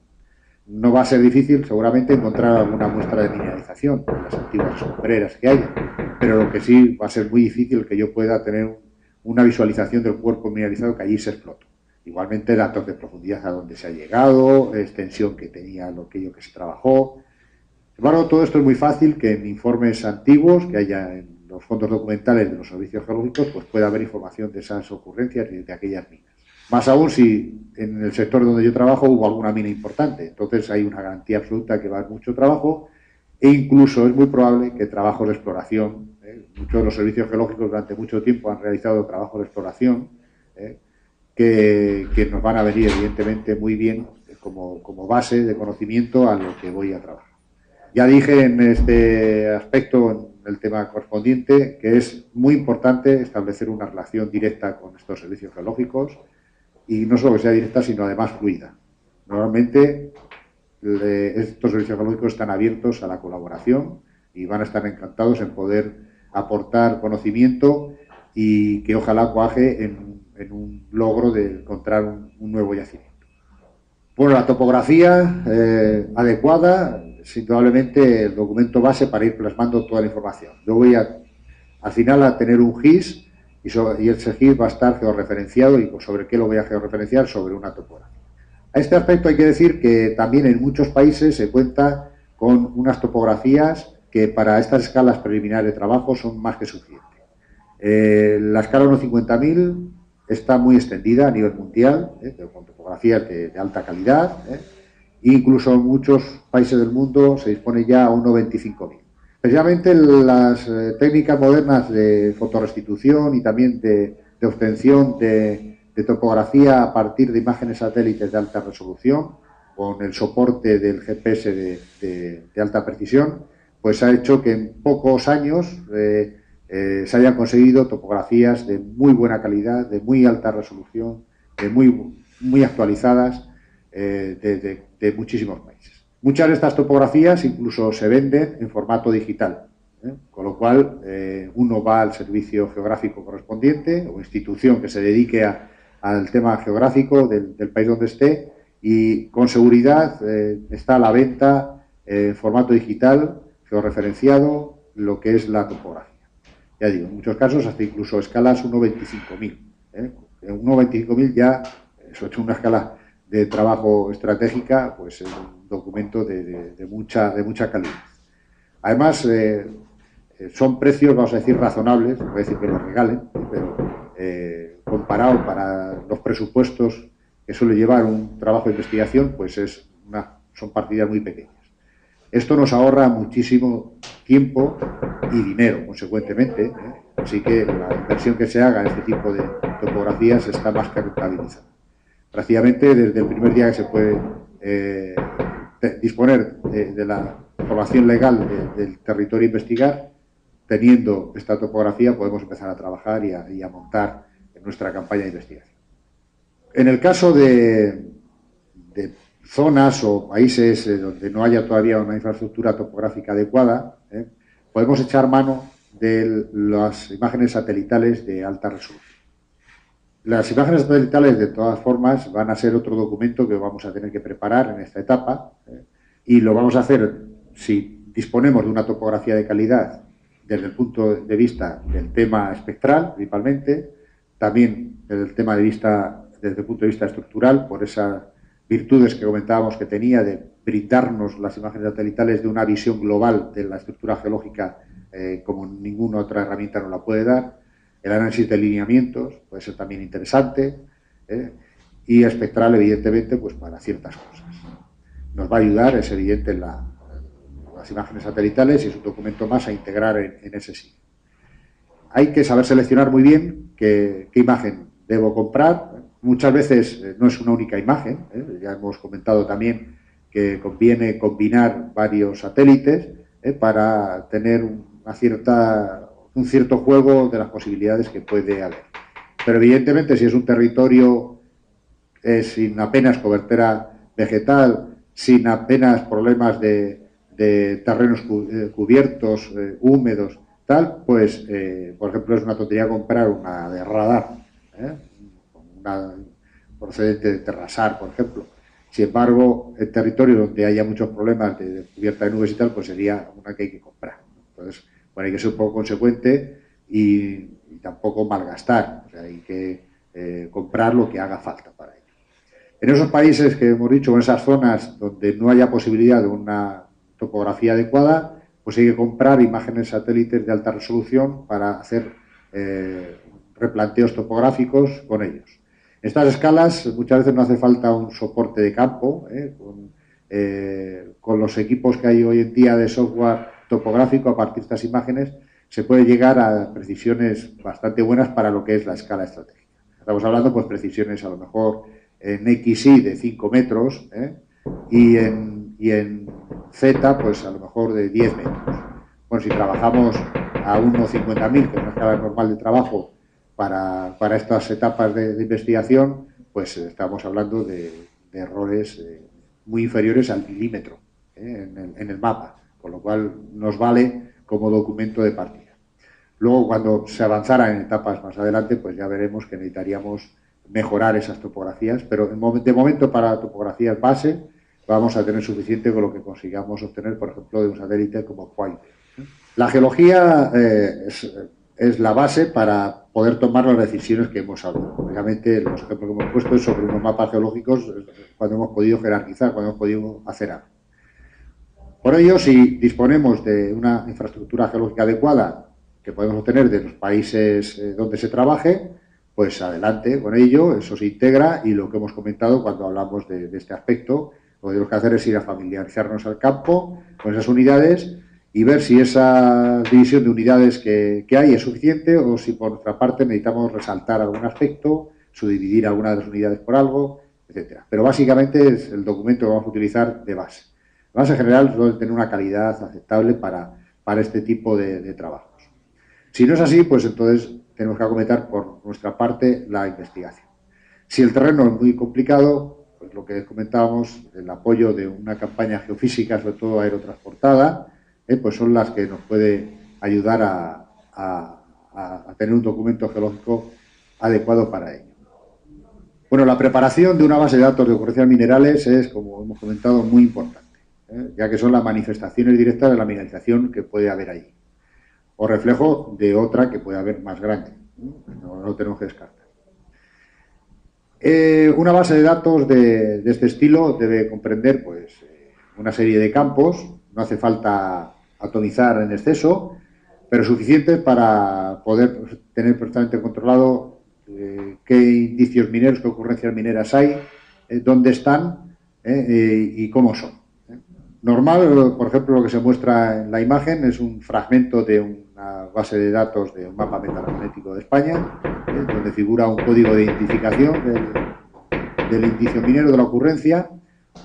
Speaker 1: No va a ser difícil seguramente encontrar alguna muestra de mineralización en las antiguas sombreras que hay, pero lo que sí va a ser muy difícil que yo pueda tener una visualización del cuerpo mineralizado que allí se explotó. Igualmente datos de profundidad a donde se ha llegado, extensión que tenía aquello que se trabajó. Sin embargo, todo esto es muy fácil que en informes antiguos que haya en los fondos documentales de los servicios geológicos, pues pueda haber información de esas ocurrencias y de aquellas minas. Más aún si en el sector donde yo trabajo hubo alguna mina importante, entonces hay una garantía absoluta que va a haber mucho trabajo e incluso es muy probable que trabajos de exploración, muchos de los servicios geológicos durante mucho tiempo han realizado trabajos de exploración que nos van a venir evidentemente muy bien como base de conocimiento a lo que voy a trabajar. Ya dije en este aspecto, en el tema correspondiente, que es muy importante establecer una relación directa con estos servicios geológicos y no solo que sea directa, sino además fluida. Normalmente estos servicios geológicos están abiertos a la colaboración y van a estar encantados en poder aportar conocimiento y que ojalá cuaje en un logro de encontrar un nuevo yacimiento. Bueno, la topografía adecuada es indudablemente el documento base para ir plasmando toda la información. Yo voy al final a tener un GIS y ese GIS va a estar georreferenciado y sobre qué lo voy a georreferenciar, sobre una topografía. A este aspecto hay que decir que también en muchos países se cuenta con unas topografías que para estas escalas preliminares de trabajo son más que suficientes. La escala 1.50.000 está muy extendida a nivel mundial, con topografías de alta calidad, incluso en muchos países del mundo se dispone ya a 1.25.000. Precisamente las técnicas modernas de fotorrestitución y también de obtención de topografía a partir de imágenes satélites de alta resolución, con el soporte del GPS de alta precisión, pues ha hecho que en pocos años se hayan conseguido topografías de muy buena calidad, de muy alta resolución, de muy actualizadas de muchísimos países. Muchas de estas topografías incluso se venden en formato digital, con lo cual uno va al servicio geográfico correspondiente o institución que se dedique al tema geográfico del país donde esté y con seguridad está a la venta en formato digital, georreferenciado, lo que es la topografía. Ya digo, en muchos casos hasta incluso escalas 1.25.000. En 1.25.000 ya eso hecho una escala de trabajo estratégica, pues es un documento de mucha calidad. Además, son precios, vamos a decir, razonables, no voy a decir que los regalen, pero comparado para los presupuestos que suele llevar un trabajo de investigación, pues son partidas muy pequeñas. Esto nos ahorra muchísimo tiempo y dinero, consecuentemente, así que la inversión que se haga en este tipo de topografías está más que rentabilizada. Prácticamente desde el primer día que se puede disponer de la aprobación legal del territorio a investigar, teniendo esta topografía podemos empezar a trabajar y a montar nuestra campaña de investigación. En el caso de zonas o países donde no haya todavía una infraestructura topográfica adecuada, podemos echar mano de las imágenes satelitales de alta resolución. Las imágenes satelitales, de todas formas, van a ser otro documento que vamos a tener que preparar en esta etapa y lo vamos a hacer si disponemos de una topografía de calidad desde el punto de vista del tema espectral, principalmente, también desde el punto de vista estructural, por esa virtudes que comentábamos que tenía de brindarnos las imágenes satelitales de una visión global de la estructura geológica como ninguna otra herramienta nos la puede dar. El análisis de lineamientos puede ser también interesante, y espectral, evidentemente, pues para ciertas cosas. Nos va a ayudar, es evidente, en las imágenes satelitales y es un documento más a integrar en ese sitio. Hay que saber seleccionar muy bien qué imagen debo comprar. Muchas veces no es una única imagen, ya hemos comentado también que conviene combinar varios satélites para tener un cierto juego de las posibilidades que puede haber. Pero evidentemente si es un territorio sin apenas cobertura vegetal, sin apenas problemas de terrenos cubiertos, húmedos, tal, pues, por ejemplo, es una tontería comprar una de radar, una procedente de Terrasar, por ejemplo. Sin embargo, en territorio donde haya muchos problemas de cubierta de nubes y tal, pues sería una que hay que comprar. Entonces, bueno, hay que ser un poco consecuente y tampoco malgastar. O sea, hay que comprar lo que haga falta para ello. En esos países que hemos dicho, en esas zonas donde no haya posibilidad de una topografía adecuada, pues hay que comprar imágenes satélites de alta resolución para hacer replanteos topográficos con ellos. En estas escalas muchas veces no hace falta un soporte de campo, con los equipos que hay hoy en día de software topográfico a partir de estas imágenes se puede llegar a precisiones bastante buenas para lo que es la escala estratégica. Estamos hablando pues precisiones a lo mejor en XY de 5 metros y en Z pues a lo mejor de 10 metros. Bueno, si trabajamos a 1,50.000, que es una escala normal de trabajo para estas etapas de investigación, pues estamos hablando de errores muy inferiores al milímetro en el mapa, con lo cual nos vale como documento de partida. Luego, cuando se avanzara en etapas más adelante, pues ya veremos que necesitaríamos mejorar esas topografías, pero de momento para topografías base vamos a tener suficiente con lo que consigamos obtener, por ejemplo, de un satélite como Kuiper. La geología es la base para poder tomar las decisiones que hemos hablado. Obviamente, los ejemplos que hemos puesto es sobre unos mapas geológicos cuando hemos podido jerarquizar, cuando hemos podido hacer algo. Por ello, si disponemos de una infraestructura geológica adecuada que podemos obtener de los países donde se trabaje, pues adelante con ello, eso se integra y lo que hemos comentado cuando hablamos de este aspecto, lo que tenemos que hacer es ir a familiarizarnos al campo con esas unidades y ver si esa división de unidades que hay es suficiente o si por otra parte necesitamos resaltar algún aspecto, subdividir alguna de las unidades por algo, etcétera. Pero básicamente es el documento que vamos a utilizar de base. La base general debe tener una calidad aceptable para este tipo de trabajos. Si no es así, pues entonces tenemos que acometer por nuestra parte la investigación. Si el terreno es muy complicado, pues lo que comentábamos, el apoyo de una campaña geofísica, sobre todo aerotransportada, pues son las que nos puede ayudar a tener un documento geológico adecuado para ello. Bueno, la preparación de una base de datos de ocurrencias minerales es, como hemos comentado, muy importante, ya que son las manifestaciones directas de la mineralización que puede haber allí, o reflejo de otra que puede haber más grande. No tenemos que descartar. Una base de datos de este estilo debe comprender pues, una serie de campos, no hace falta atomizar en exceso, pero suficientes para poder tener perfectamente controlado qué indicios mineros, qué ocurrencias mineras hay, dónde están y cómo son. Normal, por ejemplo, lo que se muestra en la imagen es un fragmento de una base de datos de un mapa metamagnético de España, donde figura un código de identificación del indicio minero, de la ocurrencia,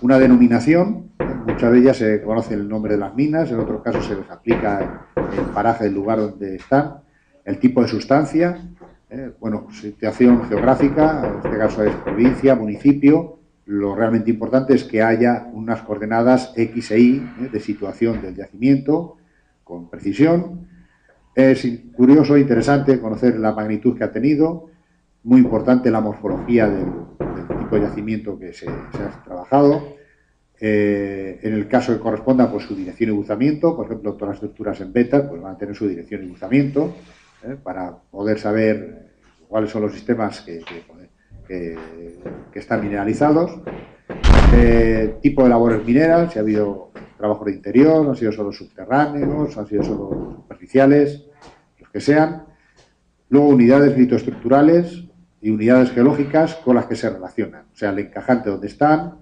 Speaker 1: una denominación, muchas de ellas se conoce el nombre de las minas, en otros casos se les aplica el paraje del lugar donde están, el tipo de sustancia, bueno, situación geográfica, en este caso es provincia, municipio. Lo realmente importante es que haya unas coordenadas X e Y de situación del yacimiento con precisión. Es curioso e interesante conocer la magnitud que ha tenido, muy importante la morfología del tipo de yacimiento que se ha trabajado. En el caso que corresponda, pues su dirección y guzamiento, por ejemplo, todas las estructuras en beta pues van a tener su dirección y guzamiento para poder saber cuáles son los sistemas que están mineralizados. tipo de labores mineras, si ha habido trabajos de interior, han sido solo subterráneos, han sido solo superficiales, los que sean. Luego unidades litoestructurales y unidades geológicas con las que se relacionan, o sea, el encajante donde están.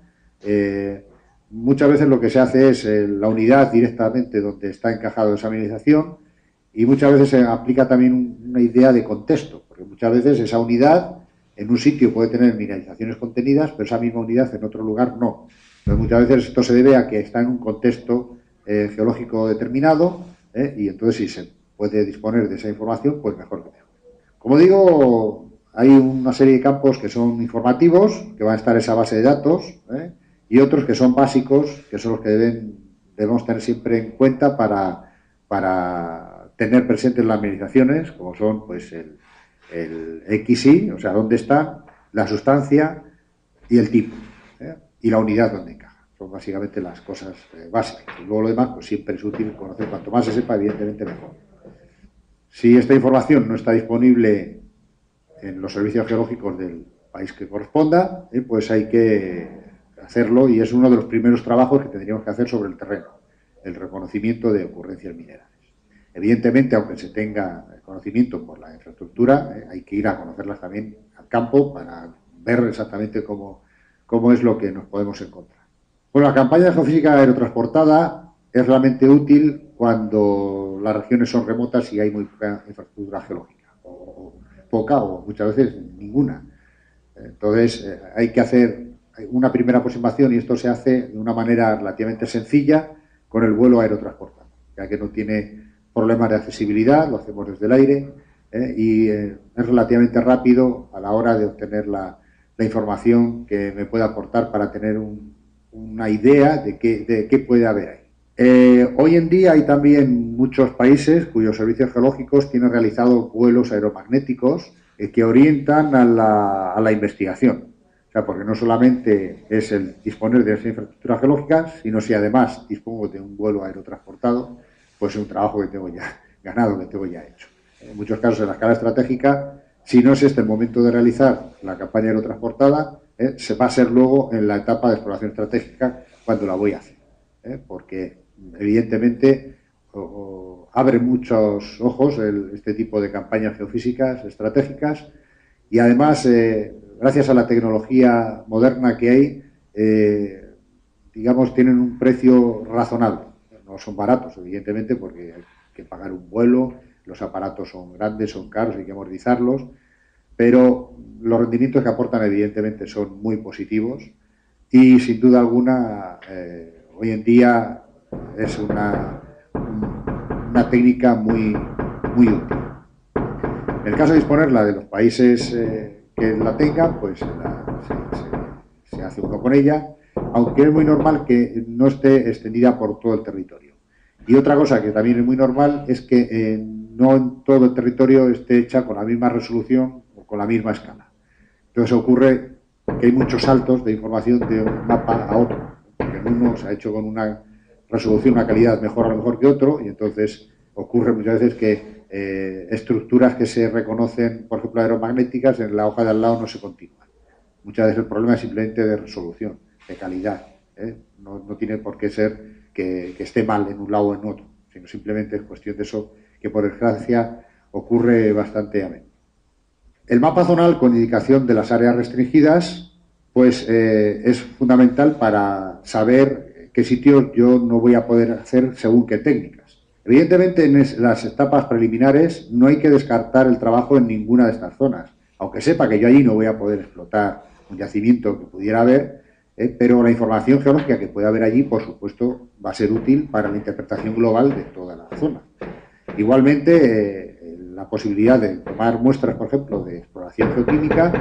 Speaker 1: Muchas veces lo que se hace es la unidad directamente donde está encajado esa mineralización, y muchas veces se aplica también una idea de contexto, porque muchas veces esa unidad en un sitio puede tener mineralizaciones contenidas, pero esa misma unidad en otro lugar no. Entonces, muchas veces esto se debe a que está en un contexto geológico determinado, y entonces si se puede disponer de esa información, pues mejor que mejor. Como digo, hay una serie de campos que son informativos, que van a estar en esa base de datos, y otros que son básicos, que son los que debemos tener siempre en cuenta para tener presentes las mineralizaciones, como son pues el XY, o sea, dónde está, la sustancia y el tipo, y la unidad donde encaja. Son básicamente las cosas básicas. Y luego lo demás, pues siempre es útil conocer. Cuanto más se sepa, evidentemente mejor. Si esta información no está disponible en los servicios geológicos del país que corresponda, pues hay que hacerlo, y es uno de los primeros trabajos que tendríamos que hacer sobre el terreno, el reconocimiento de ocurrencias minerales. Evidentemente, aunque se tenga conocimiento por la infraestructura, hay que ir a conocerlas también al campo para ver exactamente cómo es lo que nos podemos encontrar. Bueno, la campaña de geofísica aerotransportada es realmente útil cuando las regiones son remotas y hay muy poca infraestructura geológica, o poca o muchas veces ninguna. Entonces, hay que hacer una primera aproximación, y esto se hace de una manera relativamente sencilla con el vuelo aerotransportado, ya que no tiene problemas de accesibilidad, lo hacemos desde el aire, y es relativamente rápido a la hora de obtener la información que me pueda aportar para tener una idea de qué puede haber ahí. Hoy en día hay también muchos países cuyos servicios geológicos tienen realizados vuelos aeromagnéticos que orientan a la investigación. O sea, porque no solamente es el disponer de esa infraestructura geológica, sino si además dispongo de un vuelo aerotransportado, pues es un trabajo que tengo ya ganado, que tengo ya hecho. En muchos casos, en la escala estratégica, si no es este el momento de realizar la campaña aerotransportada, se va a ser luego en la etapa de exploración estratégica cuando la voy a hacer. Porque, evidentemente, abre muchos ojos este tipo de campañas geofísicas estratégicas, y además, gracias a la tecnología moderna que hay, digamos, tienen un precio razonable. No son baratos, evidentemente, porque hay que pagar un vuelo, los aparatos son grandes, son caros, hay que amortizarlos, pero los rendimientos que aportan, evidentemente, son muy positivos, y sin duda alguna, hoy en día es una técnica muy, muy útil. En el caso de disponerla de los países que la tengan, pues se hace uno con ella, aunque es muy normal que no esté extendida por todo el territorio. Y otra cosa que también es muy normal es que no en todo el territorio esté hecha con la misma resolución o con la misma escala. Entonces ocurre que hay muchos saltos de información de un mapa a otro, porque en uno se ha hecho con una resolución, una calidad mejor a lo mejor que otro, y entonces ocurre muchas veces que estructuras que se reconocen, por ejemplo, aeromagnéticas, en la hoja de al lado no se continúan. Muchas veces el problema es simplemente de resolución, de calidad. No tiene por qué ser que esté mal en un lado o en otro, sino simplemente es cuestión de eso, que por desgracia ocurre bastante a menudo. El mapa zonal con indicación de las áreas restringidas, pues es fundamental para saber qué sitios yo no voy a poder hacer según qué técnicas. Evidentemente, en las etapas preliminares no hay que descartar el trabajo en ninguna de estas zonas, aunque sepa que yo allí no voy a poder explotar un yacimiento que pudiera haber, pero la información geológica que pueda haber allí, por supuesto, va a ser útil para la interpretación global de toda la zona. Igualmente, la posibilidad de tomar muestras, por ejemplo, de exploración geoquímica,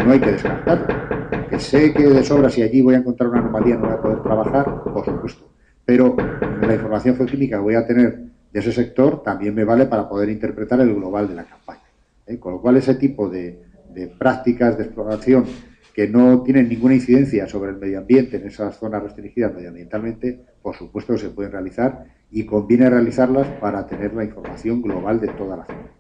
Speaker 1: no hay que descartarla. Que sé que de sobra, si allí voy a encontrar una anomalía, no voy a poder trabajar, por supuesto. Pero la información geoquímica que voy a tener de ese sector también me vale para poder interpretar el global de la campaña. Con lo cual, ese tipo de prácticas de exploración que no tienen ninguna incidencia sobre el medio ambiente en esas zonas restringidas medioambientalmente, por supuesto que se pueden realizar, y conviene realizarlas para tener la información global de toda la zona.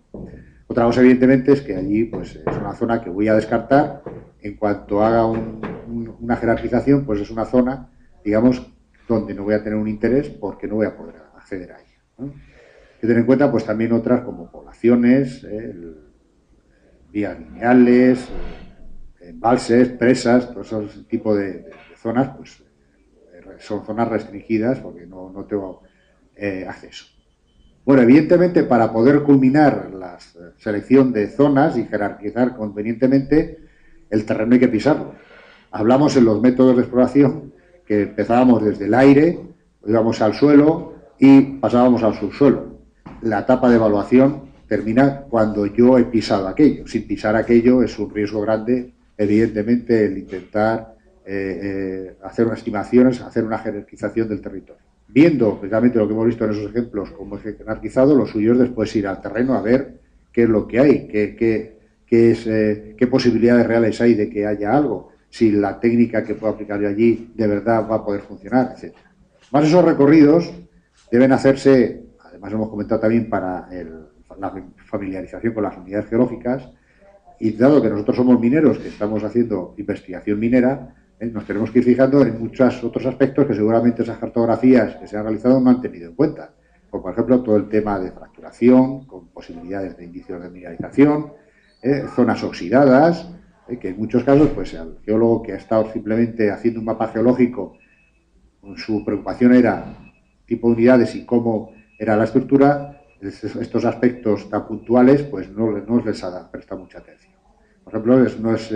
Speaker 1: Otra cosa, evidentemente, es que allí pues, es una zona que voy a descartar. En cuanto haga una jerarquización, pues es una zona, digamos, donde no voy a tener un interés porque no voy a poder acceder a ella, ¿no? Hay que tener en cuenta pues también otras como poblaciones, vías lineales, embalses, presas, todo ese tipo de zonas, pues son zonas restringidas porque no tengo acceso. Bueno, evidentemente, para poder culminar la selección de zonas y jerarquizar convenientemente, el terreno hay que pisarlo. Hablamos en los métodos de exploración que empezábamos desde el aire, íbamos al suelo y pasábamos al subsuelo. La etapa de evaluación termina cuando yo he pisado aquello. Sin pisar aquello es un riesgo grande, evidentemente, el intentar hacer unas estimaciones, hacer una jerarquización del territorio. Viendo precisamente lo que hemos visto en esos ejemplos, cómo es jerarquizado, lo suyo es después ir al terreno a ver qué es lo que hay, qué posibilidades reales hay de que haya algo, si la técnica que puedo aplicar yo allí de verdad va a poder funcionar, etc. Más esos recorridos deben hacerse, además hemos comentado también para la familiarización con las unidades geológicas, y dado que nosotros somos mineros, que estamos haciendo investigación minera, nos tenemos que ir fijando en muchos otros aspectos que seguramente esas cartografías que se han realizado no han tenido en cuenta, como por ejemplo todo el tema de fracturación, con posibilidades de indicios de mineralización, zonas oxidadas, que en muchos casos pues el geólogo que ha estado simplemente haciendo un mapa geológico, su preocupación era tipo de unidades y cómo era la estructura, estos aspectos tan puntuales pues no les ha prestado mucha atención. Por ejemplo, no es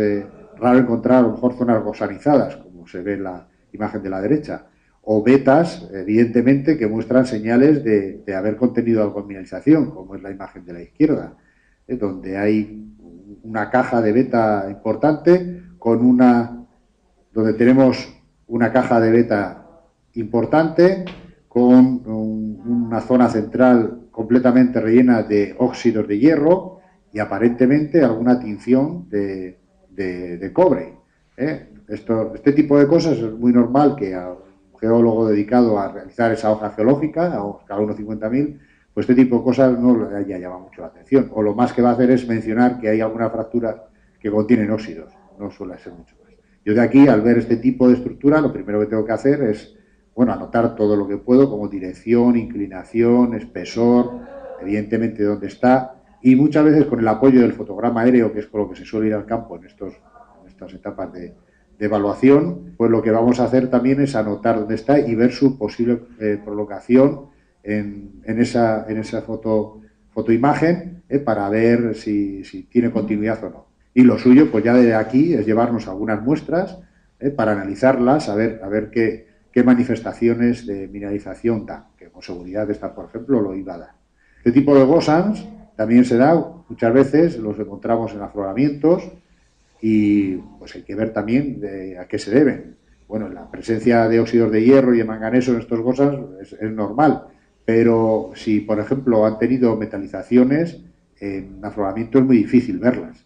Speaker 1: raro encontrar a lo mejor zonas gosanizadas, como se ve en la imagen de la derecha, o vetas, evidentemente, que muestran señales de haber contenido algo en mineralización, como es la imagen de la izquierda, donde hay una caja de beta importante donde tenemos una caja de beta importante con una zona central completamente rellena de óxidos de hierro y aparentemente alguna tinción de cobre. Este tipo de cosas es muy normal que a un geólogo dedicado a realizar esa hoja geológica, a cada uno 50.000, pues este tipo de cosas no le haya llamado mucho la atención. O lo más que va a hacer es mencionar que hay algunas fracturas que contienen óxidos. No suele ser mucho más. Yo de aquí, al ver este tipo de estructura, lo primero que tengo que hacer es, bueno, anotar todo lo que puedo, como dirección, inclinación, espesor, evidentemente dónde está, y muchas veces con el apoyo del fotograma aéreo, que es con lo que se suele ir al campo en estas etapas de evaluación, pues lo que vamos a hacer también es anotar dónde está y ver su posible prolongación en esa fotoimagen para ver si tiene continuidad o no. Y lo suyo, pues ya de aquí, es llevarnos algunas muestras para analizarlas, a ver qué manifestaciones de mineralización dan, que con seguridad esta, por ejemplo, lo iba a dar. Este tipo de gosans también se da, muchas veces los encontramos en afloramientos y pues hay que ver también a qué se deben. Bueno, la presencia de óxidos de hierro y de manganeso en estos gosans es normal, pero si, por ejemplo, han tenido metalizaciones, en afloramiento es muy difícil verlas.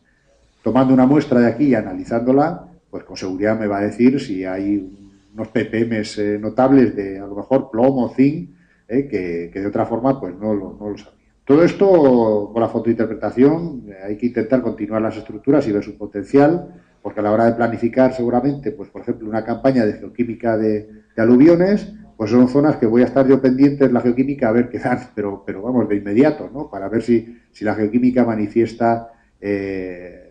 Speaker 1: Tomando una muestra de aquí y analizándola, pues con seguridad me va a decir si hay unos ppm notables de a lo mejor plomo, zinc, que de otra forma pues no lo sabía. Todo esto con la fotointerpretación hay que intentar continuar las estructuras y ver su potencial, porque a la hora de planificar seguramente, pues por ejemplo, una campaña de geoquímica de aluviones, pues son zonas que voy a estar yo pendiente de la geoquímica a ver qué dan, pero vamos, de inmediato, ¿no? Para ver si la geoquímica manifiesta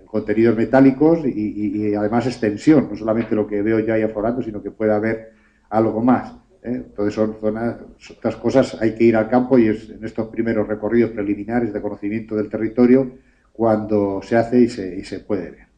Speaker 1: contenidos metálicos y además extensión, no solamente lo que veo ya ahí aflorando, sino que pueda haber algo más. Entonces son zonas, estas cosas hay que ir al campo y es en estos primeros recorridos preliminares de conocimiento del territorio cuando se hace y se puede ver.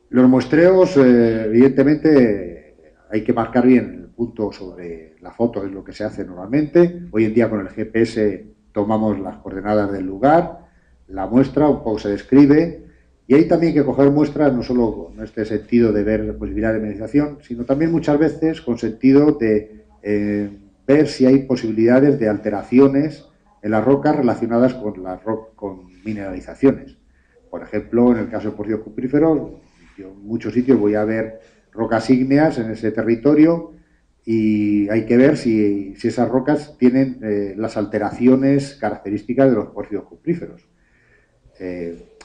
Speaker 1: Los muestreos, evidentemente, hay que marcar bien el punto sobre la foto, es lo que se hace normalmente. Hoy en día con el GPS tomamos las coordenadas del lugar, la muestra, un poco se describe, y hay también que coger muestras no solo en este sentido de ver posibilidades de mineralización, sino también muchas veces con sentido de ver si hay posibilidades de alteraciones en las rocas relacionadas con mineralizaciones. Por ejemplo, en el caso de porcios cupríferos, yo en muchos sitios voy a ver rocas ígneas en ese territorio y hay que ver si esas rocas tienen las alteraciones características de los porfios cupríferos.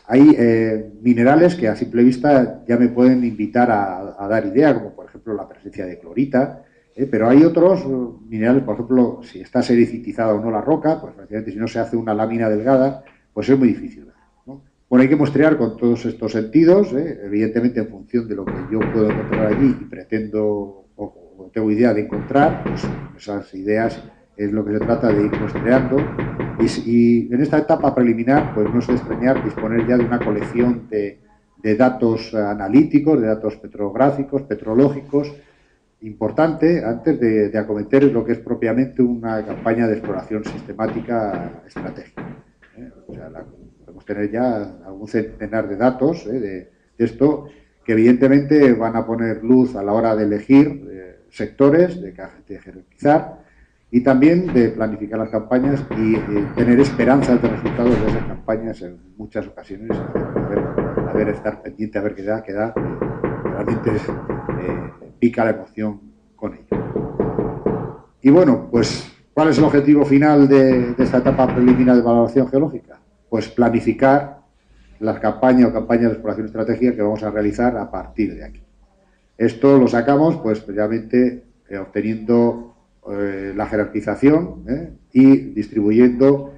Speaker 1: Hay minerales que a simple vista ya me pueden invitar a dar idea, como por ejemplo la presencia de clorita, pero hay otros minerales, por ejemplo, si está sericitizada o no la roca, pues prácticamente si no se hace una lámina delgada, pues es muy difícil, ¿no? Bueno, hay que muestrear con todos estos sentidos, evidentemente en función de lo que yo puedo encontrar allí y pretendo o tengo idea de encontrar, pues esas ideas es lo que se trata de ir muestreando. Y en esta etapa preliminar, pues no es de extrañar disponer ya de una colección de datos analíticos, de datos petrográficos, petrológicos, importante antes de acometer lo que es propiamente una campaña de exploración sistemática estratégica. O sea, podemos tener ya algún centenar de datos de esto que evidentemente van a poner luz a la hora de elegir sectores, de jerarquizar y también de planificar las campañas y tener esperanzas de resultados de esas campañas en muchas ocasiones, a ver estar pendiente, a ver qué da, realmente pica la emoción con ello. Y bueno, pues, ¿cuál es el objetivo final de esta etapa preliminar de valoración geológica? Pues planificar las campañas o campañas de exploración estratégica que vamos a realizar a partir de aquí. Esto lo sacamos, pues, precisamente obteniendo la jerarquización y distribuyendo,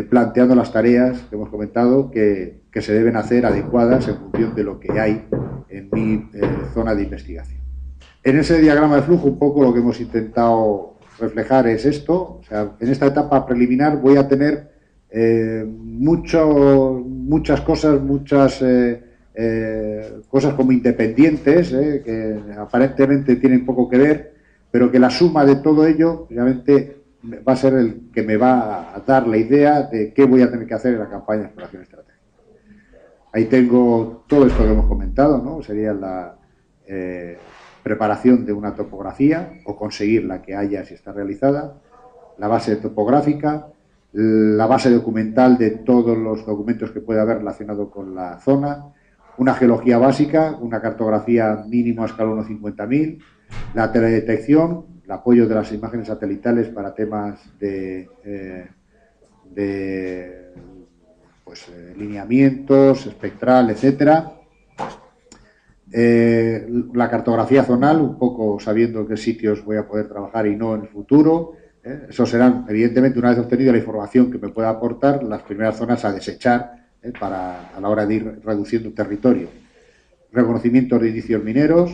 Speaker 1: planteando las tareas que hemos comentado que se deben hacer adecuadas en función de lo que hay en mi zona de investigación. En ese diagrama de flujo un poco lo que hemos intentado reflejar es esto. O sea, en esta etapa preliminar voy a tener muchas cosas, cosas como independientes, que aparentemente tienen poco que ver, pero que la suma de todo ello realmente va a ser el que me va a dar la idea de qué voy a tener que hacer en la campaña de exploración estratégica. Ahí tengo todo esto que hemos comentado, ¿no? Sería la preparación de una topografía o conseguir la que haya si está realizada, la base topográfica, la base documental de todos los documentos que pueda haber relacionado con la zona, una geología básica, una cartografía mínimo a escala 1.50.000, la teledetección, el apoyo de las imágenes satelitales para temas de lineamientos, espectral, etcétera. La cartografía zonal, un poco sabiendo en qué sitios voy a poder trabajar y no en el futuro. Eso serán, evidentemente, una vez obtenida la información que me pueda aportar, las primeras zonas a desechar a la hora de ir reduciendo el territorio. Reconocimiento de indicios mineros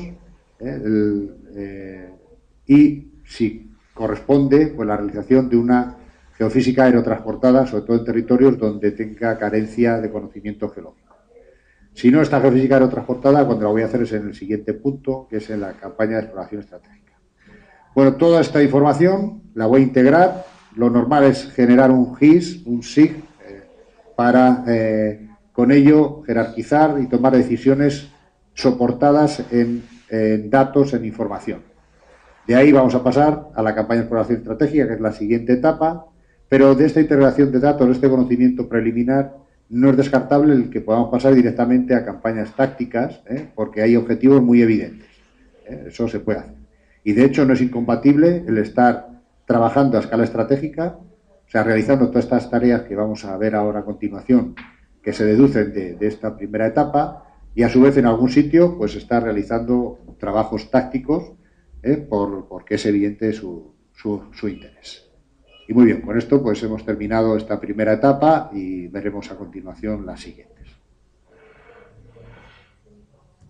Speaker 1: y, si corresponde, pues la realización de una geofísica aerotransportada, sobre todo en territorios donde tenga carencia de conocimiento geológico. Si no está geofísica aerotransportada, cuando la voy a hacer es en el siguiente punto, que es en la campaña de exploración estratégica. Bueno, toda esta información la voy a integrar. Lo normal es generar un GIS, un SIG, para con ello jerarquizar y tomar decisiones soportadas en datos, en información. De ahí vamos a pasar a la campaña de exploración estratégica, que es la siguiente etapa, pero de esta integración de datos, de este conocimiento preliminar, no es descartable el que podamos pasar directamente a campañas tácticas, porque hay objetivos muy evidentes. Eso se puede hacer. Y de hecho no es incompatible el estar trabajando a escala estratégica, o sea, realizando todas estas tareas que vamos a ver ahora a continuación, que se deducen de esta primera etapa, y a su vez en algún sitio pues está realizando trabajos tácticos, porque es evidente su interés. Y muy bien, con esto pues hemos terminado esta primera etapa y veremos a continuación la siguiente.